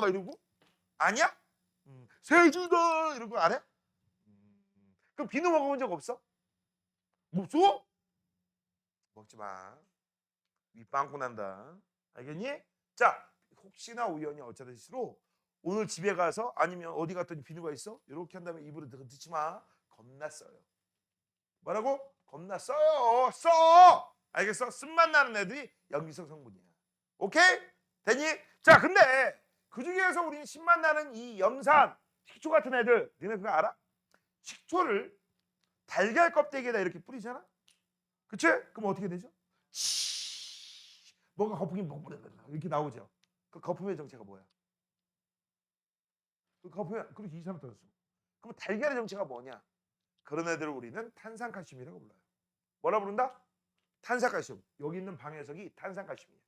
이러고? 아니야? 세주다 이러고 안 해? 그럼 비누 먹어본 적 없어? 없어? 먹지 마. 입 빵꾸 난다. 알겠니? 자, 혹시나 우연히 어쩌다 실수로 오늘 집에 가서 아니면 어디 갔더니 비누가 있어? 이렇게 한 다음에 입으로 넣지 마. 겁나 써요. 뭐라고? 겁나 써요. 써. 알겠어? 쓴맛 나는 애들이 염기성 성분이야. 오케이? 되니? 자, 근데 그 중에서 우리는 신맛 나는 이 염산, 식초 같은 애들, 너네 그거 알아? 식초를 달걀 껍데기에다 이렇게 뿌리잖아? 그치? 그럼 어떻게 되죠? 뭔가 거품이 이렇게 나오죠. 그 거품의 정체가 뭐야? 그 거품이 그렇게 이상한 터졌어. 그럼 달걀의 정체가 뭐냐? 그런 애들을 우리는 탄산칼슘이라고 불러요. 뭐라 부른다? 탄산칼슘. 여기 있는 방해석이 탄산칼슘이야.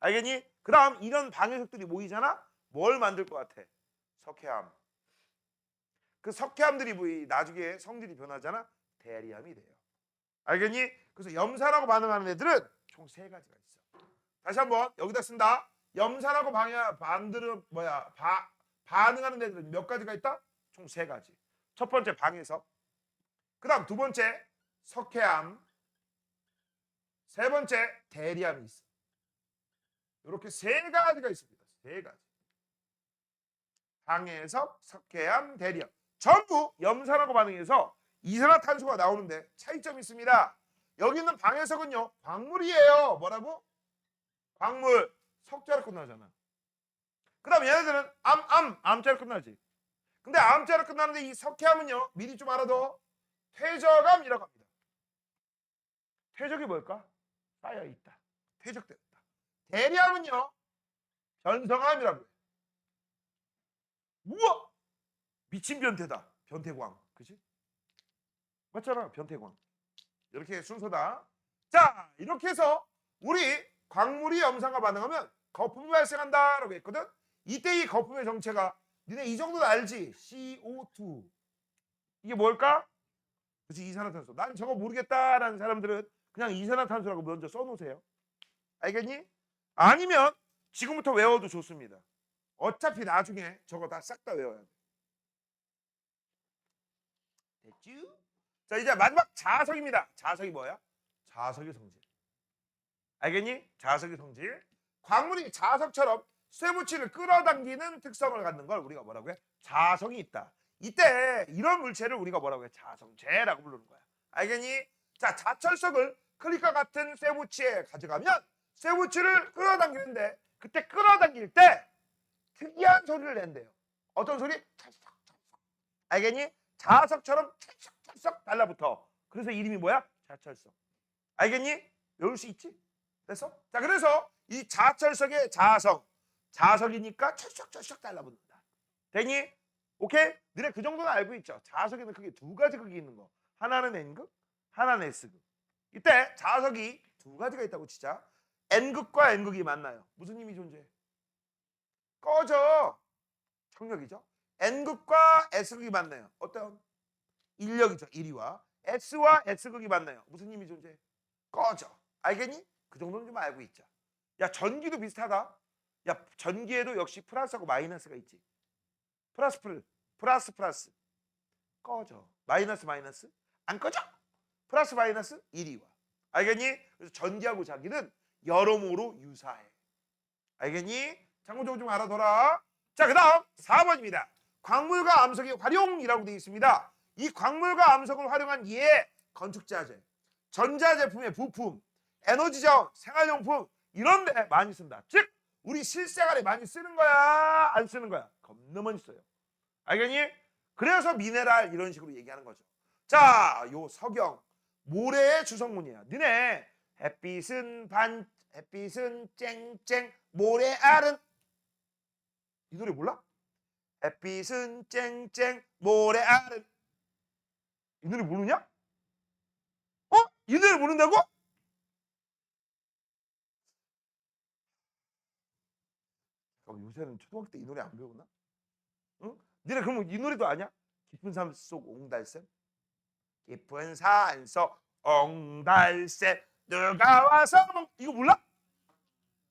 알겠니? 그 다음 이런 방해석들이 모이잖아? 뭘 만들 것 같아? 석회암. 그 석회암들이 나중에 성질이 변하잖아? 대리암이 돼요. 알겠니? 그래서 염산하고 반응하는 애들은 총 3가지가 있어. 다시 한번 여기다 쓴다. 염산하고 반응하는 애들은 몇 가지가 있다? 총 3가지. 첫 번째 방해석, 그 다음 두 번째 석회암, 세 번째 대리암이 있어. 이렇게 3가지가 있습니다. 3가지. 방해석, 석회암, 대리암. 전부 염산하고 반응해서 이산화탄소가 나오는데 차이점이 있습니다. 여기 있는 방해석은요, 광물이에요. 뭐라고? 광물. 석자로 끝나잖아. 그 다음 얘네들은 암자로 끝나지. 근데 암자로 끝나는데 이 석회암은요, 미리 좀 알아둬. 퇴적암이라고 합니다. 퇴적이 뭘까? 쌓여있다. 퇴적됐다. 대리암은요, 변성암이라고 해. 우와! 미친 변태다. 변태광. 그치? 맞잖아. 변태광. 이렇게 순서다. 자, 이렇게 해서 우리 광물이 염산과 반응하면 거품이 발생한다라고 했거든. 이때 이 거품의 정체가 니네 이 정도는 알지? CO2. 이게 뭘까? 그치, 이산화탄소. 난 저거 모르겠다라는 사람들은 그냥 이산화탄소라고 먼저 써놓으세요. 알겠니? 아니면 지금부터 외워도 좋습니다. 어차피 나중에 저거 다 싹 다 외워야 돼. 됐죠? 자, 이제 마지막 자석입니다. 자석이 뭐야? 자석의 성질. 알겠니? 자석의 성질. 광물이 자석처럼 쇠붙이를 끌어당기는 특성을 갖는 걸 우리가 뭐라고 해? 자성이 있다. 이때 이런 물체를 우리가 뭐라고 해? 자성체라고 부르는 거야. 알겠니? 자, 자철석을 클릭과 같은 쇠붙이에 가져가면 쇠붙이를 끌어당기는데 그때 끌어당길 때 특이한 소리를 낸대요. 어떤 소리? 찰싹찰싹. 알겠니? 자석처럼 찰싹찰싹 달라붙어. 그래서 이름이 뭐야? 자철석. 알겠니? 외울 수 있지? 됐어? 자, 그래서 이 자철석의 자석, 자석이니까 철썩철썩 달라붙는다. 되니? 오케이? 너네 그 정도는 알고 있죠? 자석에는 크게 2가지 극이 있는 거. 하나는 N극, 하나는 S극. 이때 자석이 2가지가 있다고 치자. N극과 N극이 만나요. 무슨 힘이 존재해? 꺼져. 청력이죠. N극과 S극이 만나요. 어떤? 인력이죠. 이리와. S와 S극이 만나요. 무슨 힘이 존재해? 꺼져. 알겠니? 그 정도는 좀 알고 있자. 야, 전기도 비슷하다. 야, 전기에도 역시 플러스하고 마이너스가 있지. 플러스 꺼져. 마이너스 안 꺼져. 플러스 마이너스 이리와. 알겠니? 그래서 전기하고 자기는 여러모로 유사해. 알겠니? 참고적으로 좀 알아둬라. 자, 그 다음 4번입니다. 광물과 암석의 활용이라고 되어 있습니다. 이 광물과 암석을 활용한 이에 건축자재, 전자제품의 부품, 에너지정, 생활용품 이런 데 많이 쓴다. 즉 우리 실생활에 많이 쓰는 거야? 안 쓰는 거야? 겁나 많이 써요. 알겠니? 그래서 미네랄 이런 식으로 얘기하는 거죠. 자, 요 석영, 모래의 주성문이야. 너네 햇빛은 쨍쨍, 모래알은 이 노래 몰라? 햇빛은 쨍쨍, 모래알은 이 노래 모르냐? 어? 이 노래 모른다고? 요새는 초등학교 때 이 노래 안 배우나? 응? 니네 그러면 이 노래도 아냐? 깊은 산속 옹달샘? 깊은 산속 옹달샘 누가 와서 이거 몰라?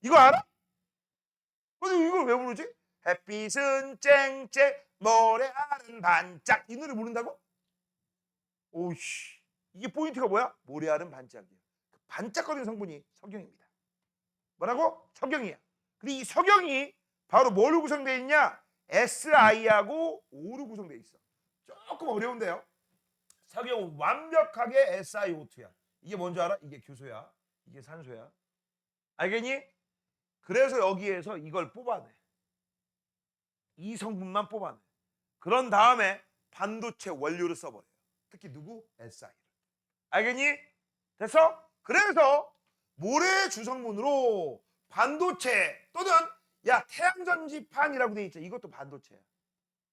이거 알아? 근데 이걸 왜 부르지? 햇빛은 쨍쨍 모래알은 반짝 이 노래 모른다고? 오이씨, 이게 포인트가 뭐야? 모래알은 반짝이야. 그 반짝거리는 성분이 석영입니다. 뭐라고? 석영이야. 근데 이 석영이 바로 뭘로 구성되어 있냐? Si하고 O로 구성되어 있어. 조금 어려운데요. 석영은 완벽하게 SiO2야. 이게 뭔지 알아? 이게 규소야. 이게 산소야. 알겠니? 그래서 여기에서 이걸 뽑아내. 이 성분만 뽑아내. 그런 다음에 반도체 원료를 써버려요. 특히 누구? Si를. 알겠니? 됐어? 그래서 모래 주성분으로 반도체 또는 야 태양전지판이라고 돼 있죠. 이것도 반도체야.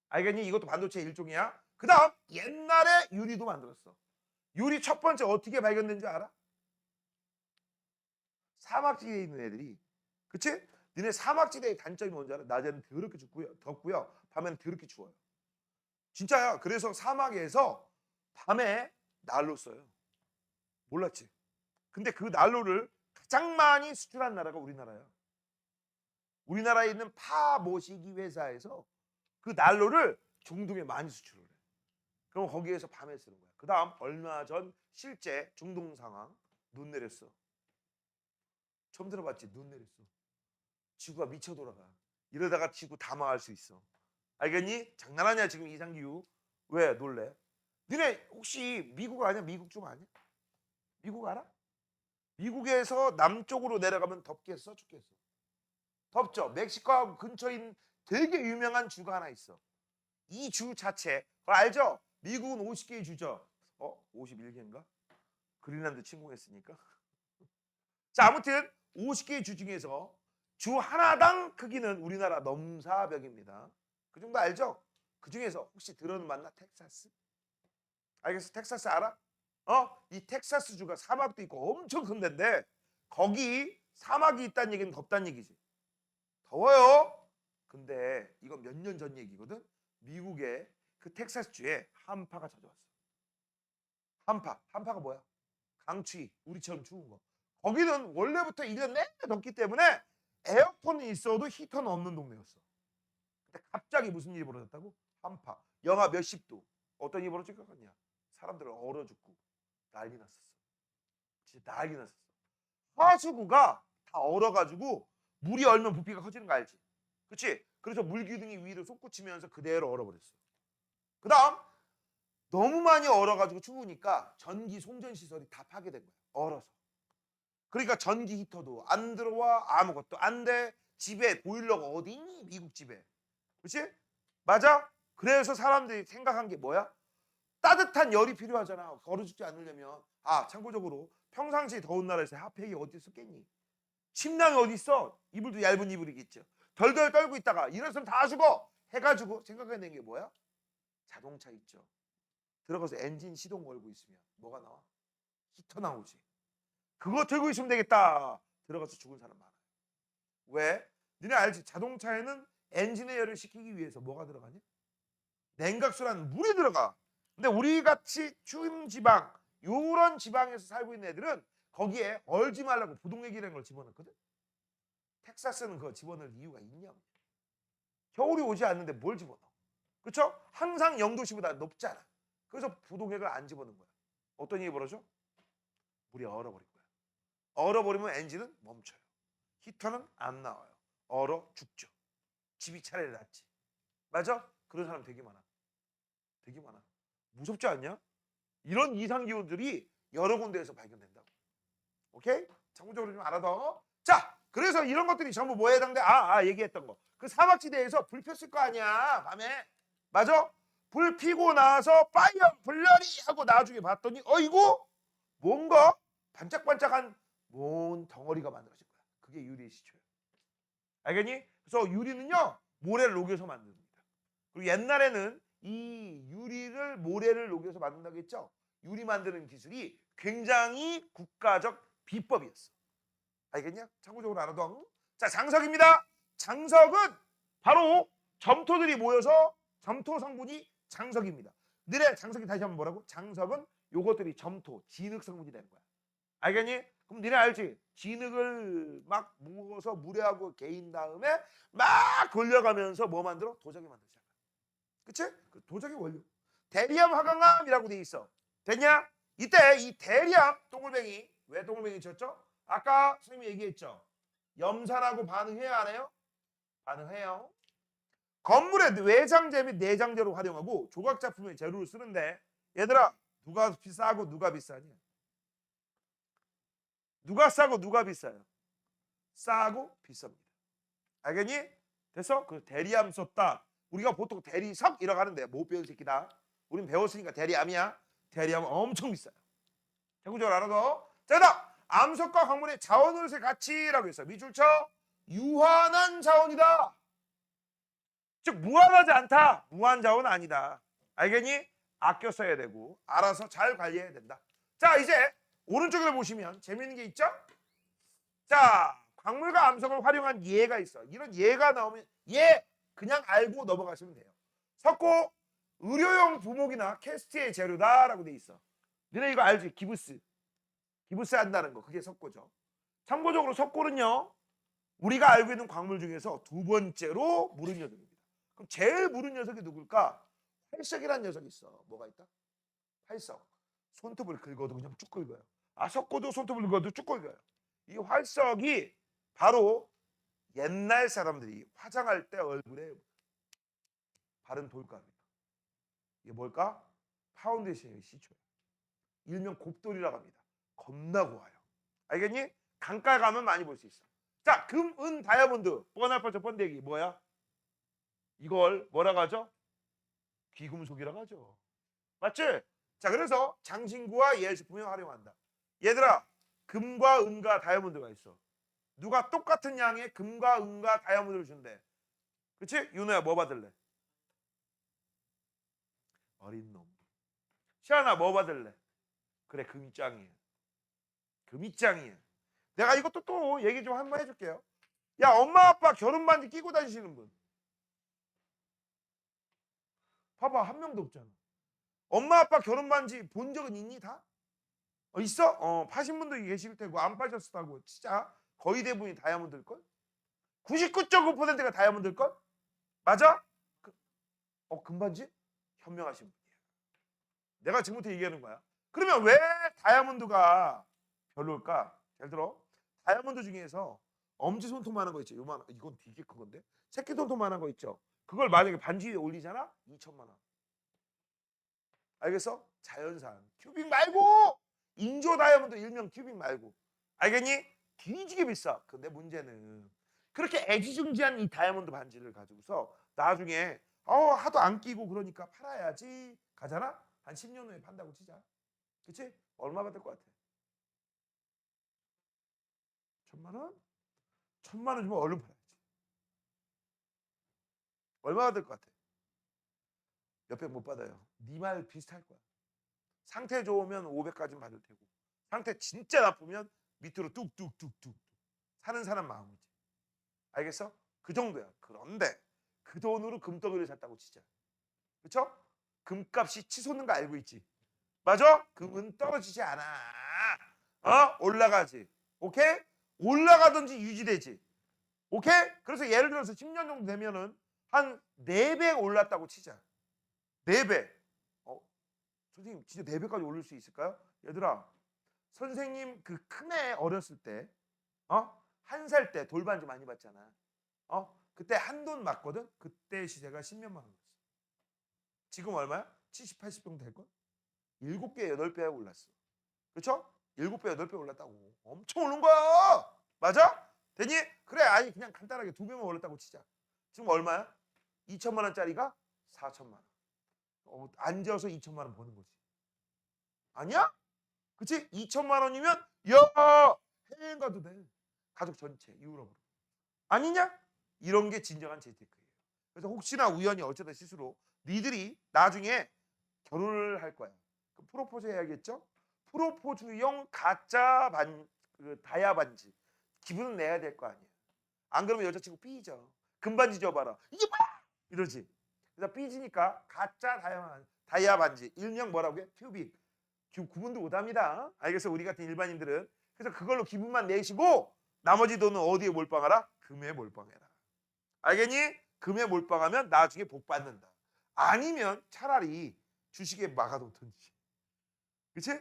알겠니? 이것도 반도체의 일종이야. 그 다음 옛날에 유리도 만들었어. 유리 첫 번째 어떻게 발견된 줄 알아? 사막지대에 있는 애들이. 그치? 니네 사막지대의 단점이 뭔지 알아? 낮에는 더럽게 덥고요. 밤에는 더럽게 추워요. 진짜야. 그래서 사막에서 밤에 난로 써요. 몰랐지? 근데 그 난로를 가장 많이 수출한 나라가 우리나라야. 우리나라에 있는 파 모시기 회사에서 그 난로를 중동에 많이 수출을 해. 그럼 거기에서 밤에 쓰는 거야. 그 다음 얼마 전 실제 중동 상황, 눈 내렸어. 처음 들어봤지? 눈 내렸어. 지구가 미쳐 돌아가. 이러다가 지구 다 망할 수 있어. 알겠니? 장난하냐 지금 이상기후. 왜 놀래? 니네 혹시 미국 아냐? 미국 좀 아냐? 미국 알아? 미국에서 남쪽으로 내려가면 덥겠어? 춥겠어? 덥죠. 멕시코하고 근처인 되게 유명한 주가 하나 있어. 이 주 자체 그거 알죠? 미국은 50개의 주죠. 51개인가? 그린란드 침공했으니까. 자, 아무튼 50개의 주 중에서 주 하나당 크기는 우리나라 넘사벽입니다. 그 정도 알죠? 그 중에서 혹시 들어는 봤나? 텍사스? 알겠어? 텍사스 알아? 이 텍사스 주가 사막도 있고 엄청 큰 데인데 거기 사막이 있다는 얘기는 덥다는 얘기지. 더워요. 근데 이건 몇 년 전 얘기거든. 미국의 그 텍사스 주에 한파가 찾아왔어. 한파가 뭐야? 강추위, 우리처럼 추운 거. 거기는 원래부터 1년 내내 덥기 때문에 에어컨이 있어도 히터는 없는 동네였어. 근데 갑자기 무슨 일이 벌어졌다고? 한파. 영하 몇십 도. 어떤 일이 벌어질 것 같냐? 사람들은 얼어 죽고 난리 났었어. 진짜 난리 났었어. 하수구가 다 얼어가지고 물이 얼면 부피가 커지는 거 알지? 그치? 그래서 물기둥이 위로 솟구치면서 그대로 얼어버렸어. 그 다음 너무 많이 얼어가지고 추우니까 전기 송전 시설이 다 파괴된 거야. 얼어서. 그러니까 전기 히터도 안 들어와. 아무것도 안 돼. 집에 보일러가 어디 있니? 미국 집에. 그치? 맞아? 그래서 사람들이 생각한 게 뭐야? 따뜻한 열이 필요하잖아. 얼어 죽지 않으려면. 참고적으로 평상시에 더운 나라에서 핫팩이 어디 있었겠니? 침낭이 어디 있어? 이불도 얇은 이불이겠죠. 덜덜 떨고 있다가 일어서면 다 죽어. 해가지고 생각해낸 게 뭐야? 자동차 있죠. 들어가서 엔진 시동 걸고 있으면 뭐가 나와? 히터 나오지. 그거 들고 있으면 되겠다. 들어가서 죽은 사람 많아요. 왜? 니네 알지? 자동차에는 엔진의 열을 식히기 위해서 뭐가 들어가냐? 냉각수라는 물이 들어가. 근데 우리 같이 추운 지방, 요런 지방에서 살고 있는 애들은 거기에 얼지 말라고 부동액이라는 걸 집어넣거든. 텍사스는 그거 집어넣을 이유가 있냐? 겨울이 오지 않는데 뭘 집어넣어? 그렇죠? 항상 0도씨보다 높잖아. 그래서 부동액을 안 집어넣은 거야. 어떤 일이 벌어져? 물이 얼어버린 거야. 얼어버리면 엔진은 멈춰요. 히터는 안 나와요. 얼어 죽죠. 집이 차라리 낫지. 맞아? 그런 사람 되게 많아. 되게 많아. 무섭지 않냐? 이런 이상기후들이 여러 군데에서 발견된다고. 오케이? 참고적으로 좀 알아둬. 자, 그래서 이런 것들이 전부 뭐에 해당돼? 얘기했던 거. 그 사막지대에서 불 폈을 거 아니야, 밤에. 맞아? 불 피고 나서 파이어 블러리 하고 나중에 봤더니 이거 뭔가 반짝반짝한 뭔 덩어리가 만들어진 거야. 그게 유리의 시초예요. 알겠니? 그래서 유리는요, 모래를 녹여서 만듭니다. 그리고 옛날에는 이 유리를 모래를 녹여서 만든다고 했죠. 유리 만드는 기술이 굉장히 국가적 비법이었어. 알겠냐? 참고적으로 알아둬. 자, 장석입니다. 장석은 바로 점토들이 모여서 점토 성분이 장석입니다. 너네 장석이 다시 한번 뭐라고? 장석은 요것들이 점토, 진흙 성분이 되는 거야. 알겠니? 그럼 너네 알지? 진흙을 막 모어서 물에하고 개인 다음에 막 돌려가면서 뭐 만들어? 도자기 만들잖아. 그치? 그 도자기 원료. 대리암 화강암이라고 돼 있어. 됐냐? 이때 이 대리암 동글뱅이, 왜 동글뱅이 쳤죠? 아까 선생님이 얘기했죠. 염산하고 반응해야 안 해요? 반응해요. 건물의 외장재 및 내장재로 활용하고 조각작품의 재료를 쓰는데 얘들아 누가 비싸고 누가 비싸냐? 누가 싸고 누가 비싸요? 싸고 비쌉니다. 알겠니? 됐어? 그 대리암 썼다. 우리가 보통 대리석 이라고 하는데 못 배운 새끼다. 우린 배웠으니까 대리암이야. 대리암은 엄청 비싸요. 자구적으로 알아둬. 자, 그다음 암석과 광물의 자원으로서의 가치라고 했어. 밑줄 쳐. 유한한 자원이다. 즉 무한하지 않다. 무한 자원은 아니다. 알겠니? 아껴 써야 되고 알아서 잘 관리해야 된다. 자, 이제 오른쪽에 보시면 재밌는 게 있죠? 자, 광물과 암석을 활용한 예가 있어. 이런 예가 나오면 예 그냥 알고 넘어가시면 돼요. 석고 의료용 부목이나 캐스트의 재료다라고 돼 있어. 너네 이거 알지? 기부스 한다는 거. 그게 석고죠. 참고적으로 석고는요. 우리가 알고 있는 광물 중에서 두 번째로 무른 녀석입니다. 그럼 제일 무른 녀석이 누굴까? 활석이라는 녀석이 있어. 뭐가 있다? 활석. 손톱을 긁어도 그냥 쭉 긁어요. 아, 섞어도 손톱을 긁어도 쭉 긁어요. 이 활석이 바로 옛날 사람들이 화장할 때 얼굴에 바른 돌감이에요. 이게 뭘까? 파운데이션의 시초야. 일명 곱돌이라고 합니다. 겁나 고와요. 알겠니? 강가에 가면 많이 볼 수 있어. 자, 금, 은, 다이아몬드. 뻔할 첫 번째기 뭐야? 이걸 뭐라고 하죠? 귀금속이라고 하죠. 맞지? 자, 그래서 장신구와 예술품에 활용한다. 얘들아, 금과 은과 다이아몬드가 있어. 누가 똑같은 양의 금과 은과 다이아몬드를 준대. 그치? 윤호야, 뭐 받을래? 어린 놈. 시아나, 뭐 받을래? 그래, 금이 짱이야. 금이 짱이야. 내가 이것도 또 얘기 좀 한번 해줄게요. 야, 엄마 아빠 결혼 반지 끼고 다니시는 분 봐봐, 한 명도 없잖아. 엄마 아빠 결혼 반지 본 적은 있니 다? 있어? 파신 분도 계실 테고 안 파셨다고. 진짜 거의 대부분이 다이아몬드일걸? 99.9%가 다이아몬드일걸? 맞아? 금반지? 현명하신 분이야. 내가 지금부터 얘기하는 거야. 그러면 왜 다이아몬드가 별로일까? 잘 들어. 다이아몬드 중에서 엄지손톱만한 거 있죠. 요만, 이건 되게 큰 건데. 새끼손톱만한 거 있죠. 그걸 만약에 반지 위에 올리잖아? 2천만 원. 알겠어? 자연산. 큐빅 말고! 인조 다이아몬드 일명 큐빅 말고. 알겠니? 뒤지게 비싸. 근데 문제는 그렇게 애지중지한 이 다이아몬드 반지를 가지고서 나중에 하도 안 끼고 그러니까 팔아야지 가잖아? 한 10년 후에 판다고 치자. 그치? 얼마 받을 것 같아? 1,000만 원? 1,000만 원 주면 얼른 팔아야지. 얼마 받을 것 같아? 몇백 못 받아요. 네 말 비슷할 거야. 상태 좋으면 500까지 받을 테고 상태 진짜 나쁘면 밑으로 뚝뚝뚝뚝 사는 사람 마음이지. 알겠어? 그 정도야. 그런데 그 돈으로 금덩이를 샀다고 치자. 그렇죠? 금값이 치솟는 거 알고 있지? 맞아? 금은 떨어지지 않아. 올라가지. 오케이? 올라가든지 유지되지. 오케이? 그래서 예를 들어서 10년 정도 되면은 한 4배 올랐다고 치자. 4배. 선생님 진짜 4배까지 올릴 수 있을까요? 얘들아, 선생님 그 큰애 어렸을 때 1살 때 돌반지 많이 받잖아. 그때 한돈 맞거든? 그때 시세가 10몇만 원이었어. 지금 얼마야? 70, 80 정도 될걸? 7배, 8배 올랐어. 그렇죠? 7배, 8배 올랐다고. 엄청 오른 거야. 맞아? 되니? 그래, 아니 그냥 간단하게 2배만 올랐다고 치자. 지금 얼마야? 2천만 원짜리가 4천만 원. 앉아서 2천만 원 버는 거지. 아니야? 그치? 2천만 원이면 야, 해외 가도 돼. 가족 전체 유럽으로. 아니냐? 이런 게 진정한 재테크예요. 그래서 혹시나 우연히 어쩌다 실수로 니들이 나중에 결혼을 할 거야. 그럼 프로포즈 해야겠죠? 프로포즈용 가짜 다이아 반지 기분은 내야 될 거 아니야. 안 그러면 여자친구 삐져. 금반지 줘봐라. 이게 뭐야? 이러지. 그래서 삐지니까 가짜 다이아 반지 일명 뭐라고 해? 큐빅. 구분도 못합니다. 알겠어? 우리 같은 일반인들은. 그래서 그걸로 기분만 내시고 나머지 돈은 어디에 몰빵하라? 금에 몰빵해라. 알겠니? 금에 몰빵하면 나중에 복 받는다. 아니면 차라리 주식에 막아놓든지. 그치?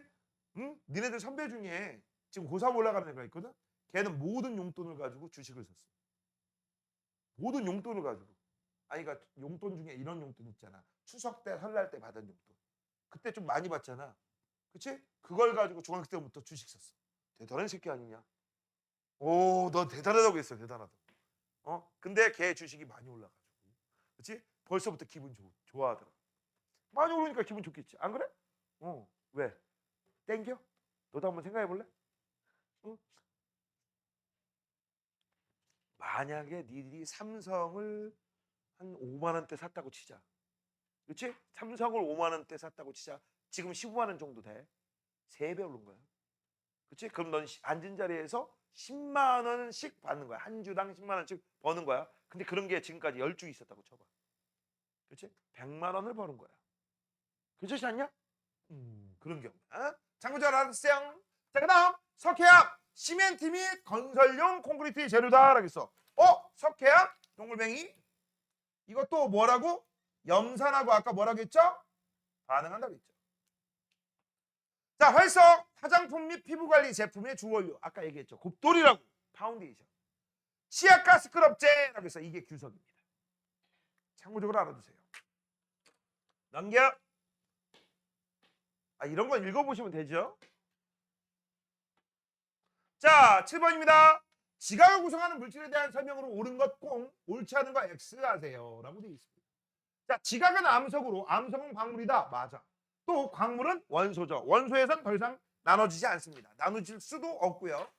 응? 니네들 선배 중에 지금 고3 올라가는 애가 있거든? 걔는 모든 용돈을 가지고 주식을 샀어. 모든 용돈을 가지고. 아니, 그러니까 용돈 중에 이런 용돈 있잖아. 추석 때, 설날 때 받은 용돈. 그때 좀 많이 받잖아. 그치? 그걸 가지고 중학교 때부터 주식 샀어. 대단한 새끼 아니냐? 오, 너 대단하다고 했어. 대단하다. 근데 걔 주식이 많이 올라가지고. 그치? 벌써부터 기분 좋아하더라. 많이 오르니까 기분 좋겠지. 안 그래? 왜? 땡겨? 너도 한번 생각해 볼래? 응? 만약에 니들이 삼성을 한 5만 원대 샀다고 치자. 그렇지? 삼성을 5만 원대 샀다고 치자. 지금 15만 원 정도 돼. 3배 오른 거야. 그렇지? 그럼 넌 앉은 자리에서 10만 원씩 받는 거야. 한 주당 10만 원씩 버는 거야. 근데 그런 게 지금까지 10주 있었다고 쳐봐. 그렇지? 100만 원을 버는 거야. 그렇지 않냐? 그런 경우. 참고 잘 알았어요. 자, 그다음 석회암 시멘트 및 건설용 콘크리트 재료다라고 했어. 석회암 동글뱅이 이것도 뭐라고? 염산하고 아까 뭐라고 했죠? 반응한다고 했죠. 자, 활성, 화장품 및 피부관리 제품의 주원료. 아까 얘기했죠. 곱돌이라고. 파운데이션. 치약가스 스크럽제라고 해서 이게 규석입니다. 참고적으로 알아두세요. 넘겨. 이런 건 읽어보시면 되죠. 자, 7번입니다. 지각을 구성하는 물질에 대한 설명으로 옳은 것 공, 옳지 않은 거 X 하세요. 라고 되어 있습니다. 자, 지각은 암석으로, 암석은 광물이다. 맞아. 또 광물은 원소죠. 원소에선 더 이상 나눠지지 않습니다. 나눠질 수도 없고요.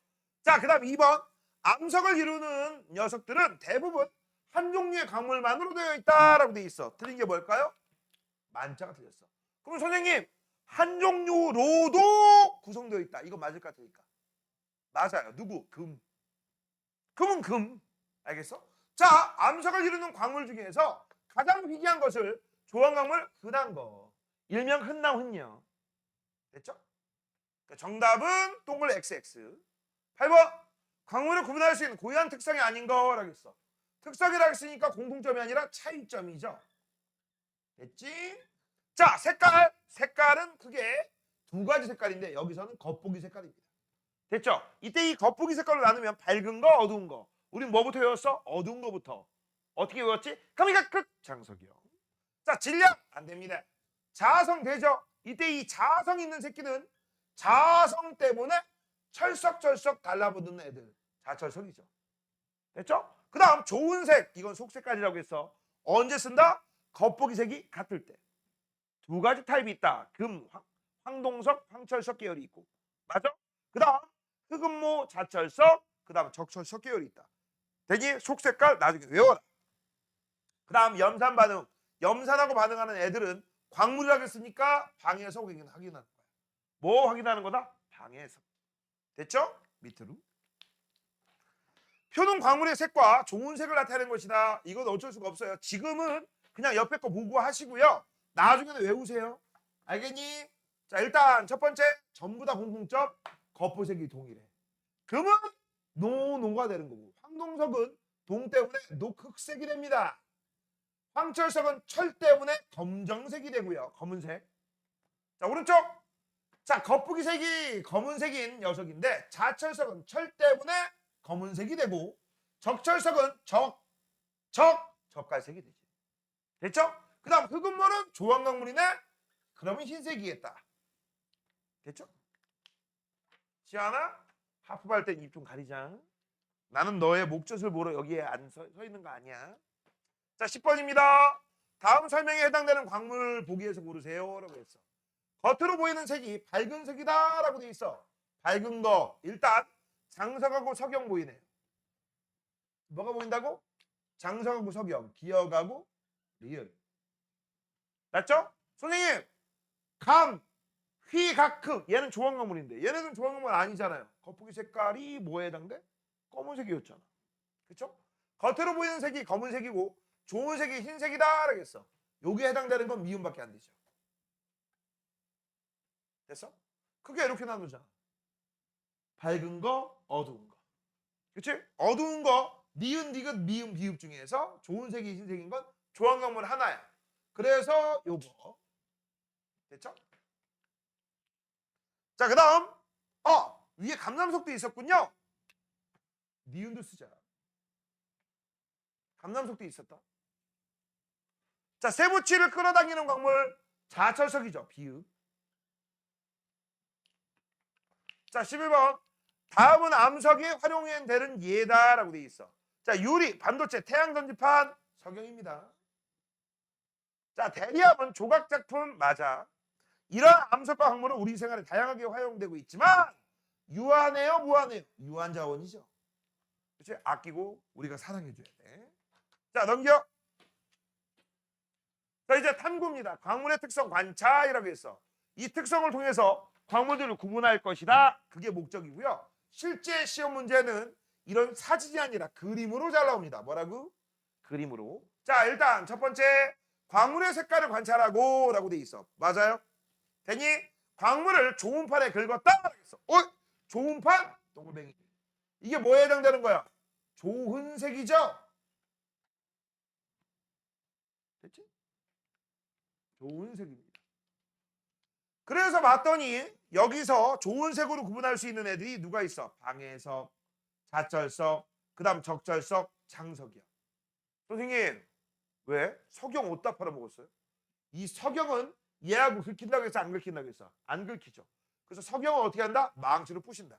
자, 그 다음 2번. 암석을 이루는 녀석들은 대부분 한 종류의 광물만으로 되어 있다라고 되어 있어. 틀린 게 뭘까요? 만자가 틀렸어. 그럼 선생님, 한 종류로도 구성되어 있다. 이거 맞을 것 같으니까. 맞아요. 누구? 금. 금은 금. 알겠어? 자, 암석을 이루는 광물 중에서 가장 희귀한 것을 조항광물 흔한 거. 일명 흔남 흔녀. 됐죠? 그러니까 정답은 동글 XX. 8번. 광물을 구분할 수 있는 고유한 특성이 아닌 거라고 했어. 특성이라고 했으니까 공통점이 아니라 차이점이죠. 됐지? 자, 색깔. 색깔은 크게 두 가지 색깔인데 여기서는 겉보기 색깔입니다. 됐죠? 이때 이 겉보기 색깔로 나누면 밝은 거, 어두운 거. 우린 뭐부터 외웠어? 어두운 거부터. 어떻게 외웠지? 카미가크 장석이요. 자, 질량 안 됩니다. 자아성 되죠? 이때 이 자아성 있는 새끼는 자아성 때문에 철썩철썩 달라붙는 애들. 자철석이죠. 됐죠? 그 다음 좋은 색. 이건 속색깔이라고 했어. 언제 쓴다? 겉보기 색이 같을 때. 두 가지 타입이 있다. 금, 황동석, 황철석 계열이 있고. 맞아? 그 다음 흑음모, 자철석, 그 다음 적철석 계열이 있다. 되니 속색깔 나중에 외워라. 그 다음 염산 반응. 염산하고 반응하는 애들은 광물이라고 했으니까 방에서 확인하는 거야. 뭐 확인하는 거다? 방에서. 됐죠? 밑으로. 표는 광물의 색과 좋은 색을 나타내는 것이다. 이건 어쩔 수가 없어요. 지금은 그냥 옆에 거 보고 하시고요. 나중에는 외우세요. 알겠니? 자, 일단 첫 번째 전부 다 공통점. 겉보색이 동일해. 금은 노가 되는 거고 황동석은 동 때문에 녹흑색이 됩니다. 황철석은 철 때문에 검정색이 되고요. 검은색. 자, 오른쪽. 자, 겉보기 색이 검은색인 녀석인데 자철석은 철 때문에 검은색이 되고 적철석은 적갈색이 되지. 됐죠? 그 다음 흑음모는 조항광물이네? 그러면 흰색이겠다. 됐죠? 시아나 하프할 땐 입 좀 가리자. 나는 너의 목젖을 보러 여기에 안 서 있는 거 아니야. 자, 10번입니다. 다음 설명에 해당되는 광물 보기에서 고르세요. 라고 했어. 겉으로 보이는 색이 밝은 색이다 라고 돼 있어. 밝은 거 일단 장석하고 석영 보이네요. 뭐가 보인다고? 장석하고 석영, 기억하고 리을. 맞죠? 선생님, 감, 휘, 각, 흑 얘는 조항광물인데 얘네는 조항광물 아니잖아요. 겉보기 색깔이 뭐에 해당돼? 검은색이었잖아. 그쵸? 겉으로 보이는 색이 검은색이고 좋은 색이 흰색이다 라겠어. 여기에 해당되는 건 미음밖에 안 되죠. 됐어? 크게 이렇게 나누자. 밝은 거, 어두운 거. 그치? 어두운 거, 니은, 디귿, 미음, 비읍 중에서 좋은 색이 흰색인 건 조항광물 하나야. 그래서 요거. 됐죠? 자, 그 다음 위에 감남석도 있었군요. 니은도 쓰자. 감남석도 있었다. 자, 세부치를 끌어당기는 광물 자철석이죠. 비읍. 자, 11번. 다음은 암석이 활용되는 예다라고 되어 있어. 자, 유리, 반도체, 태양전지판 석영입니다. 자, 대리암은 조각작품 맞아. 이런 암석과 광물은 우리 생활에 다양하게 활용되고 있지만 유한해요, 무한해요? 유한 자원이죠. 그렇지? 아끼고 우리가 사랑해줘야 돼. 자, 넘겨. 자, 이제 탐구입니다. 광물의 특성 관찰이라고 했어. 이 특성을 통해서 광물들을 구분할 것이다. 그게 목적이고요. 실제 시험 문제는 이런 사진이 아니라 그림으로 잘 나옵니다. 뭐라고? 그림으로. 자, 일단 첫 번째 광물의 색깔을 관찰하고 라고 돼 있어. 맞아요? 되니 광물을 좋은 판에 긁었다. 그랬어. 좋은 판? 동글뱅이. 이게 뭐에 해당되는 거야? 좋은 색이죠? 됐지? 좋은 색입니다. 그래서 봤더니 여기서 좋은 색으로 구분할 수 있는 애들이 누가 있어? 방해석, 자철석, 그 다음 적철석, 장석이야. 선생님 왜? 석영 어디다 팔아먹었어요? 이 석영은 얘하고 긁힌다고 해서 안 긁힌다고 했어? 안 긁히죠. 그래서 석영은 어떻게 한다? 망치로 부신다.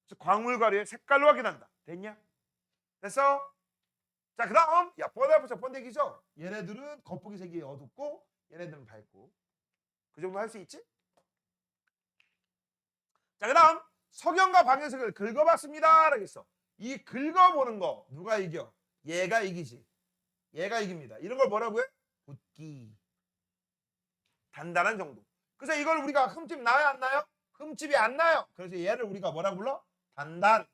그래서 광물가루의 색깔로 확인한다. 됐냐? 됐어? 자, 그 다음 야 번데기죠? 얘네들은 겉보기 색이 어둡고 얘네들은 밝고. 그 정도 할 수 있지? 자, 그 다음 석영과 방해석을 긁어봤습니다 라겠어. 이 긁어보는 거 누가 이겨? 얘가 이기지. 얘가 이깁니다. 이런 걸 뭐라고 해? 붓기. 단단한 정도. 그래서 이걸 우리가 흠집 나요 안 나요? 흠집이 안 나요. 그래서 얘를 우리가 뭐라고 불러? 단단.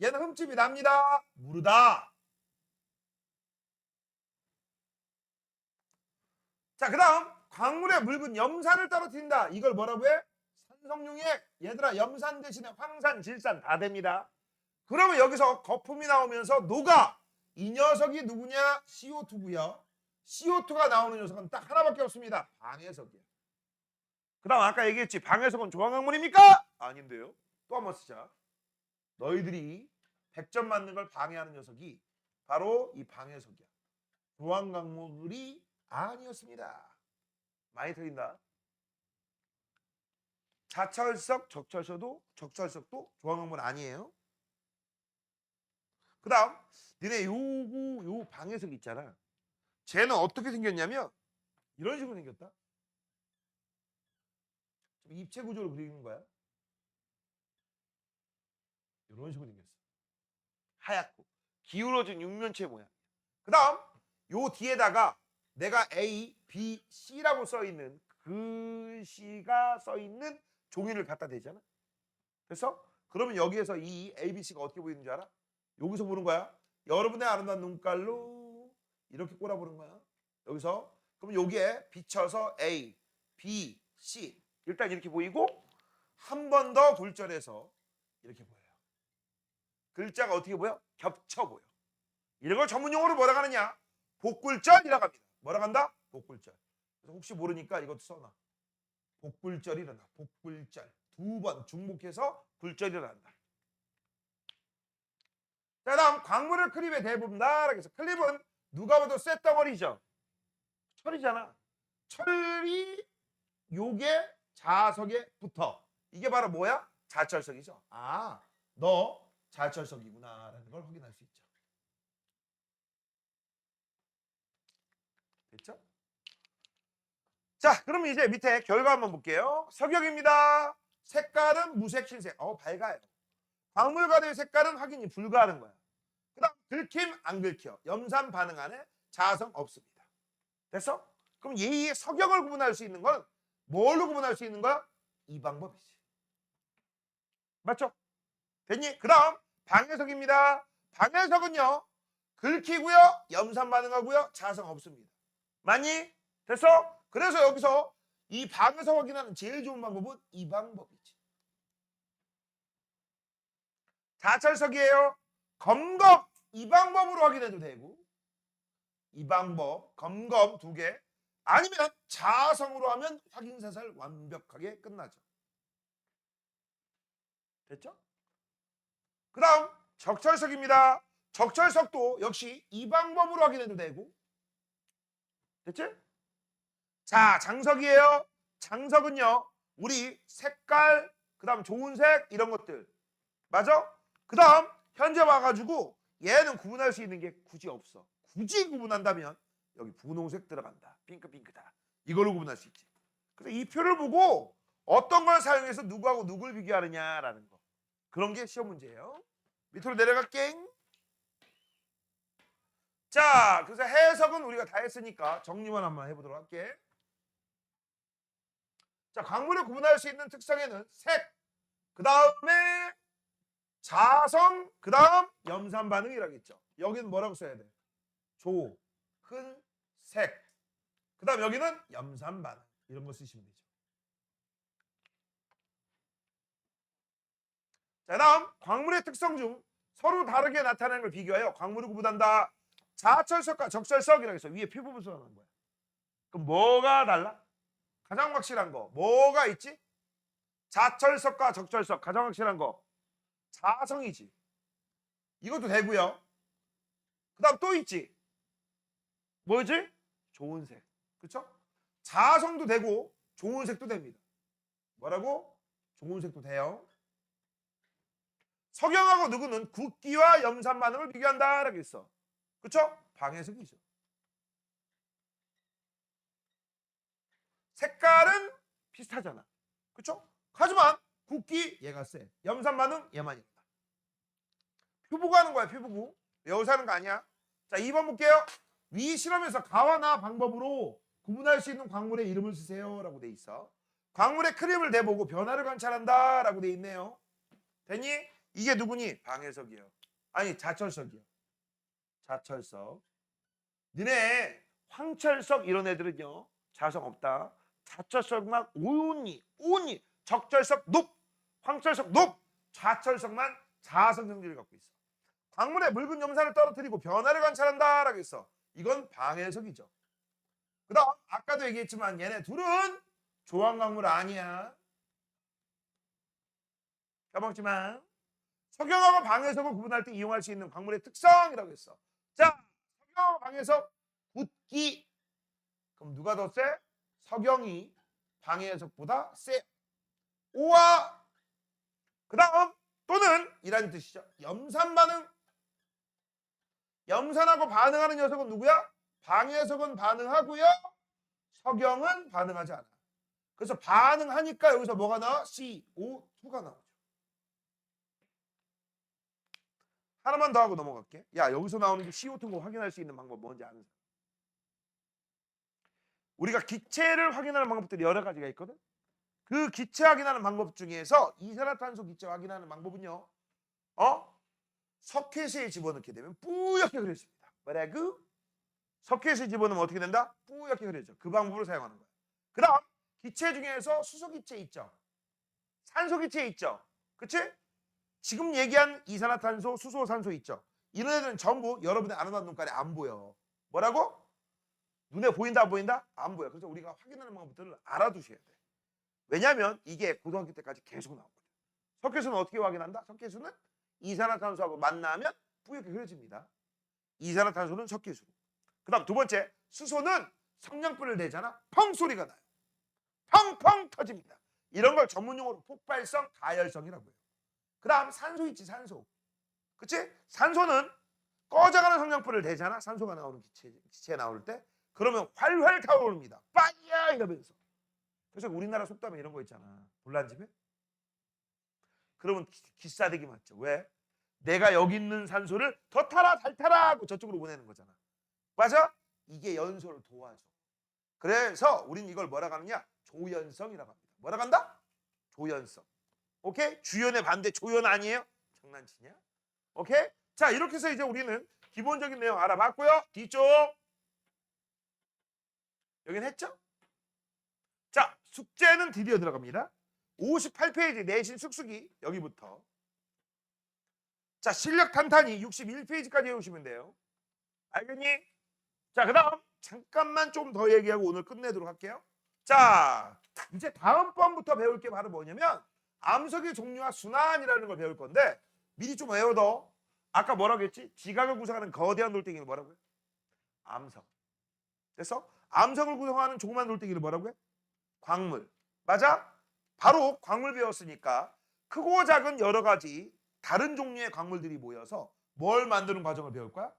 얘는 흠집이 납니다. 무르다. 자, 그 다음 광물에 묽은 염산을 떨어뜨린다. 이걸 뭐라고 해? 산성융액. 얘들아 염산 대신에 황산, 질산 다 됩니다. 그러면 여기서 거품이 나오면서 녹아. 이 녀석이 누구냐? CO2고요. CO2가 나오는 녀석은 딱 하나밖에 없습니다. 방해석이야. 그 다음 아까 얘기했지. 방해석은 조항광물입니까? 아닌데요. 또 한번 쓰자. 너희들이 100점 맞는 걸 방해하는 녀석이 바로 이 방해석이야. 조항광물이 아니었습니다. 많이 틀린다. 자철석, 적철석도 조항광물 아니에요. 그 다음 니네 요 방해석 있잖아. 쟤는 어떻게 생겼냐면 이런 식으로 생겼다. 입체 구조를 그리는 거야. 이런 식으로 생겼어. 하얗고 기울어진 육면체 모양. 그 다음 요 뒤에다가 내가 A, B, C라고 써있는 글씨가 써있는 종이를 갖다 대잖아. 그래서 그러면 여기에서 이 A, B, C가 어떻게 보이는 줄 알아? 여기서 보는 거야. 여러분의 아름다운 눈깔로 이렇게 꼬라보는 거야. 여기서 그럼 여기에 비춰서 A, B, C 일단 이렇게 보이고 한 번 더 굴절해서 이렇게 보여요. 글자가 어떻게 보여? 겹쳐 보여. 이런 걸 전문용어로 뭐라 하느냐? 복굴절이라고 합니다. 뭐라고 한다? 복굴절. 그래서 혹시 모르니까 이것도 써놔. 복굴절이란다. 복굴절. 두 번 중복해서 굴절이란다. 자, 다음 광물을 클립에 대본다. 그래서 클립은 누가 봐도 쇳덩어리죠. 철이잖아. 철이 요게 자석에 붙어. 이게 바로 뭐야? 자철석이죠. 아, 너 자철석이구나 라는 걸 확인할 수 있죠. 됐죠? 자, 그럼 이제 밑에 결과 한번 볼게요. 석영입니다. 색깔은 무색, 흰색. 밝아요. 광물가루의 색깔은 확인이 불가하는 거야. 그 다음 긁힘 안 긁혀. 염산 반응 안에 자성 없습니다. 됐어? 그럼 얘의 석영을 구분할 수 있는 건 뭘로 구분할 수 있는 거야? 이 방법이지. 맞죠? 됐니? 그 다음 방해석입니다. 방해석은요 긁히고요 염산 반응하고요 자성 없습니다. 맞니? 됐어? 그래서 여기서 이 방해석 확인하는 제일 좋은 방법은 이 방법이지. 자철석이에요. 검검 이 방법으로 확인해도 되고 이 방법 검검 두 개 아니면 자성으로 하면 확인사살 완벽하게 끝나죠. 됐죠? 그 다음 적철석입니다. 적철석도 역시 이 방법으로 확인해도 되고 됐지? 자, 장석이에요. 장석은요 우리 색깔 그 다음 좋은 색 이런 것들 맞아? 그 다음 현재 와가지고 얘는 구분할 수 있는 게 굳이 없어. 굳이 구분한다면 여기 분홍색 들어간다. 핑크다. 이걸로 구분할 수 있지. 그래서 이 표를 보고 어떤 걸 사용해서 누구하고 누굴 비교하느냐라는 거. 그런 게 시험 문제예요. 밑으로 내려갈게. 자, 그래서 해석은 우리가 다 했으니까 정리만 한번 해보도록 할게. 자, 광물을 구분할 수 있는 특성에는 색, 그 다음에 자성, 그 다음 염산 반응이라고 했죠. 여기는 뭐라고 써야 돼? 조, 흔, 색. 그 다음 여기는 염산 반응. 이런 거 쓰시면 되죠. 자, 다음 광물의 특성 중 서로 다르게 나타나는 걸 비교하여 광물을 구분한다. 자철석과 적철석이라고 해서 위에 표 부분 써놓은 거야. 그럼 뭐가 달라? 가장 확실한 거 뭐가 있지? 자철석과 적철석. 가장 확실한 거 자성이지. 이것도 되고요. 그 다음 또 있지. 뭐지? 좋은 색. 그쵸? 자성도 되고 좋은 색도 됩니다. 뭐라고? 좋은 색도 돼요. 석영하고 누구는 국기와 염산만음을 비교한다 라고 했어. 그쵸? 방해석이죠. 색깔은 비슷하잖아. 그쵸? 하지만 국기 얘가 세. 염산만음 얘만 있다. 표보고 하는 거야. 표보고. 외워서 하는 거 아니야. 자 2번 볼게요. 위 실험에서 가와나 방법으로 구분할 수 있는 광물의 이름을 쓰세요 라고 돼 있어. 광물의 크림을 대보고 변화를 관찰한다 라고 돼 있네요. 됐니? 이게 누구니? 방해석이에요. 아니 자철석이요. 자철석. 너네 황철석 이런 애들은요. 자성 없다. 자철석만 온니 적철석 높. 황철석 높. 자철석만 자성 성질을 갖고 있어. 광물에 묽은 염산을 떨어뜨리고 변화를 관찰한다 라고 했어. 이건 방해석이죠. 그 다음 아까도 얘기했지만 얘네 둘은 조항광물 아니야. 까먹지만 석영하고 방해석을 구분할 때 이용할 수 있는 광물의 특성이라고 했어. 자, 석영하고 방해석 굳기. 그럼 누가 더 세? 석영이 방해석보다 세. 오와 그 다음 또는 이란 뜻이죠. 염산 반응. 염산하고 반응하는 녀석은 누구야? 방해석은 반응하고요. 석영은 반응하지 않아. 그래서 반응하니까 여기서 뭐가 나와? CO2가 나오죠. 하나만 더 하고 넘어갈게. 야, 여기서 나오는 게 CO2인 거 확인할 수 있는 방법 뭔지 아는 사람? 우리가 기체를 확인하는 방법들이 여러 가지가 있거든. 그 기체 확인하는 방법 중에서 이산화탄소 기체 확인하는 방법은요. 석회수에 집어넣게 되면 뿌옇게 흐려집니다. 뭐라고? 석회수에 집어넣으면 어떻게 된다? 뿌옇게 흐려져. 그 방법을 사용하는 거야. 그 다음 기체 중에서 수소기체 있죠. 산소기체 있죠. 그치? 지금 얘기한 이산화탄소, 수소, 산소 있죠. 이런 애들은 전부 여러분의 아름다운 눈깔에 안 보여. 뭐라고? 눈에 보인다 안 보인다? 안 보여. 그래서 우리가 확인하는 방법들을 알아두셔야 돼. 왜냐하면 이게 고등학교 때까지 계속 나오거든. 석회수는 어떻게 확인한다? 석회수는 이산화탄소하고 만나면 뿌옇게 흐려집니다. 이산화탄소는 석회수. 그 다음 두 번째, 수소는 성냥불을 내잖아. 펑 소리가 나요. 펑펑 터집니다. 이런 걸 전문용어로 폭발성, 가열성이라고 해요. 그 다음 산소 있지, 산소. 그치? 산소는 꺼져가는 성냥불을 대잖아. 산소가 나오는 기체에 나올 때. 그러면 활활 타오릅니다. 빠이야 이러면서. 그래서 우리나라 속담에 이런 거 있잖아. 불난집에? 그러면 기싸대기 맞죠. 왜? 내가 여기 있는 산소를 더 타라 잘 타라 하고 저쪽으로 보내는 거잖아. 맞아? 이게 연소를 도와줘. 그래서 우린 이걸 뭐라고 하느냐? 조연성이라고 합니다. 뭐라고 한다? 조연성. 오케이? 주연의 반대 조연 아니에요? 장난치냐? 오케이? 자, 이렇게 해서 이제 우리는 기본적인 내용 알아봤고요. 뒤쪽 여긴 했죠? 자, 숙제는 드디어 들어갑니다. 58페이지 내신 쑥쑥이 여기부터. 자, 실력 탄탄히 61페이지까지 해오시면 돼요. 알겠니? 자, 그 다음 잠깐만 좀 더 얘기하고 오늘 끝내도록 할게요. 자, 이제 다음번부터 배울 게 바로 뭐냐면 암석의 종류와 순환이라는 걸 배울 건데 미리 좀 외워둬. 아까 뭐라고 했지? 지각을 구성하는 거대한 돌덩이를 뭐라고 해? 암석. 그래서 암석을 구성하는 조그만 돌덩이를 뭐라고 해? 광물. 맞아? 바로 광물 배웠으니까 크고 작은 여러 가지 다른 종류의 광물들이 모여서 뭘 만드는 과정을 배울 거야?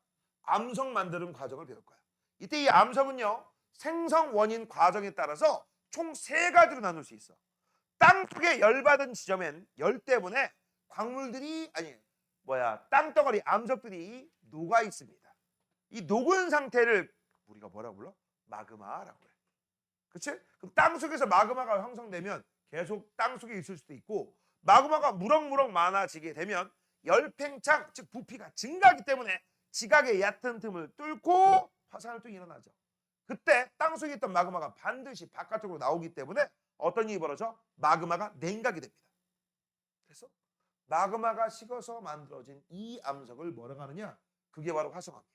암석 만드는 과정을 배울 거야. 이때 이 암석은요. 생성 원인 과정에 따라서 총 3가지로 나눌 수 있어. 땅속에 열받은 지점엔 열 때문에 광물들이 땅덩어리 암석들이 녹아 있습니다. 이 녹은 상태를 우리가 뭐라고 불러? 마그마라고 해. 그치? 그럼 땅속에서 마그마가 형성되면 계속 땅속에 있을 수도 있고 마그마가 무럭무럭 많아지게 되면 열팽창, 즉 부피가 증가하기 때문에 지각의 얕은 틈을 뚫고 화산활동이 일어나죠. 그때 땅속에 있던 마그마가 반드시 바깥쪽으로 나오기 때문에 어떤 일이 벌어져? 마그마가 냉각이 됩니다. 그래서 마그마가 식어서 만들어진 이 암석을 뭐라고 하느냐? 그게 바로 화성암이야.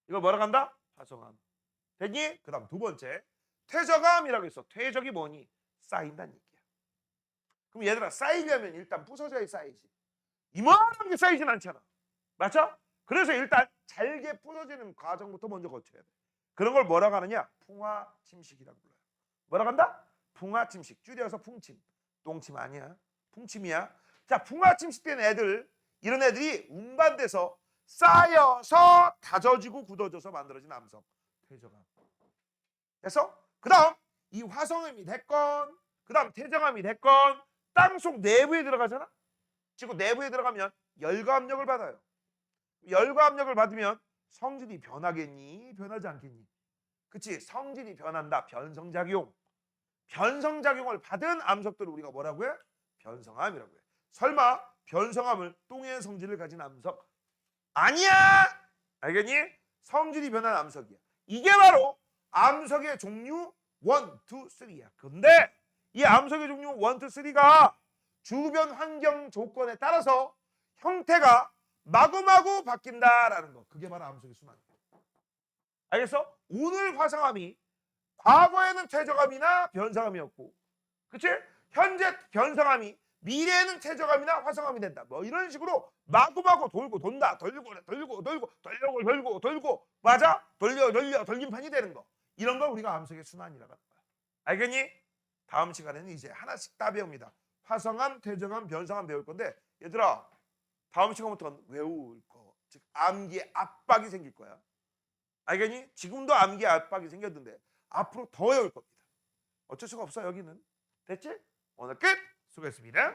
이걸 뭐라고 한다? 화성암. 됐니? 그 다음 두 번째. 퇴적암이라고 했어. 퇴적이 뭐니? 쌓인다는 얘기야. 그럼 얘들아, 쌓이려면 일단 부서져야 쌓이지. 이만한 게 쌓이진 않잖아. 맞죠? 그래서 일단 잘게 부서지는 과정부터 먼저 거쳐야 돼. 그런 걸 뭐라고 하느냐? 풍화침식이라고 불러요. 뭐라고 한다? 풍화침식. 줄여서 풍침. 똥침 아니야. 풍침이야. 자, 풍화침식 된 애들, 이런 애들이 운반돼서 쌓여서 다져지고 굳어져서 만들어진 암석. 퇴적암. 됐어? 그 다음 이 화성암이 됐건, 그 다음 퇴적암이 됐건 땅속 내부에 들어가잖아. 지구 내부에 들어가면 열과압력을 받아요. 열과압력을 받으면 성질이 변하겠니? 변하지 않겠니? 그치? 성질이 변한다. 변성작용. 변성작용을 받은 암석들을 우리가 뭐라고 해? 변성암이라고 해. 설마 변성암을 똥의 성질을 가진 암석 아니야! 알겠니? 성질이 변한 암석이야. 이게 바로 암석의 종류 1, 2, 3야. 근데 이 암석의 종류 1, 2, 3가 주변 환경 조건에 따라서 형태가 마구마구 바뀐다라는 거. 그게 바로 암석의 순환이야. 알겠어? 오늘 화성암이 과거에는 퇴적암이나 변성암이었고, 그치? 현재 변성암이 미래에는 퇴적암이나 화성암이 된다. 뭐 이런 식으로 마구마구 돌고 돈다. 돌고 맞아? 돌림판이 되는 거. 이런 걸 우리가 암석의 순환이라고 하는 거야. 알겠니? 다음 시간에는 이제 하나씩 다 배웁니다. 화성암, 퇴적암, 변성암 배울 건데 얘들아, 다음 시간부터는 외울 거. 즉 암기의 압박이 생길 거야. 알겠니? 지금도 암기의 압박이 생겼는데 앞으로 더 외울 겁니다. 어쩔 수가 없어 여기는. 됐지? 오늘 끝! 수고했습니다.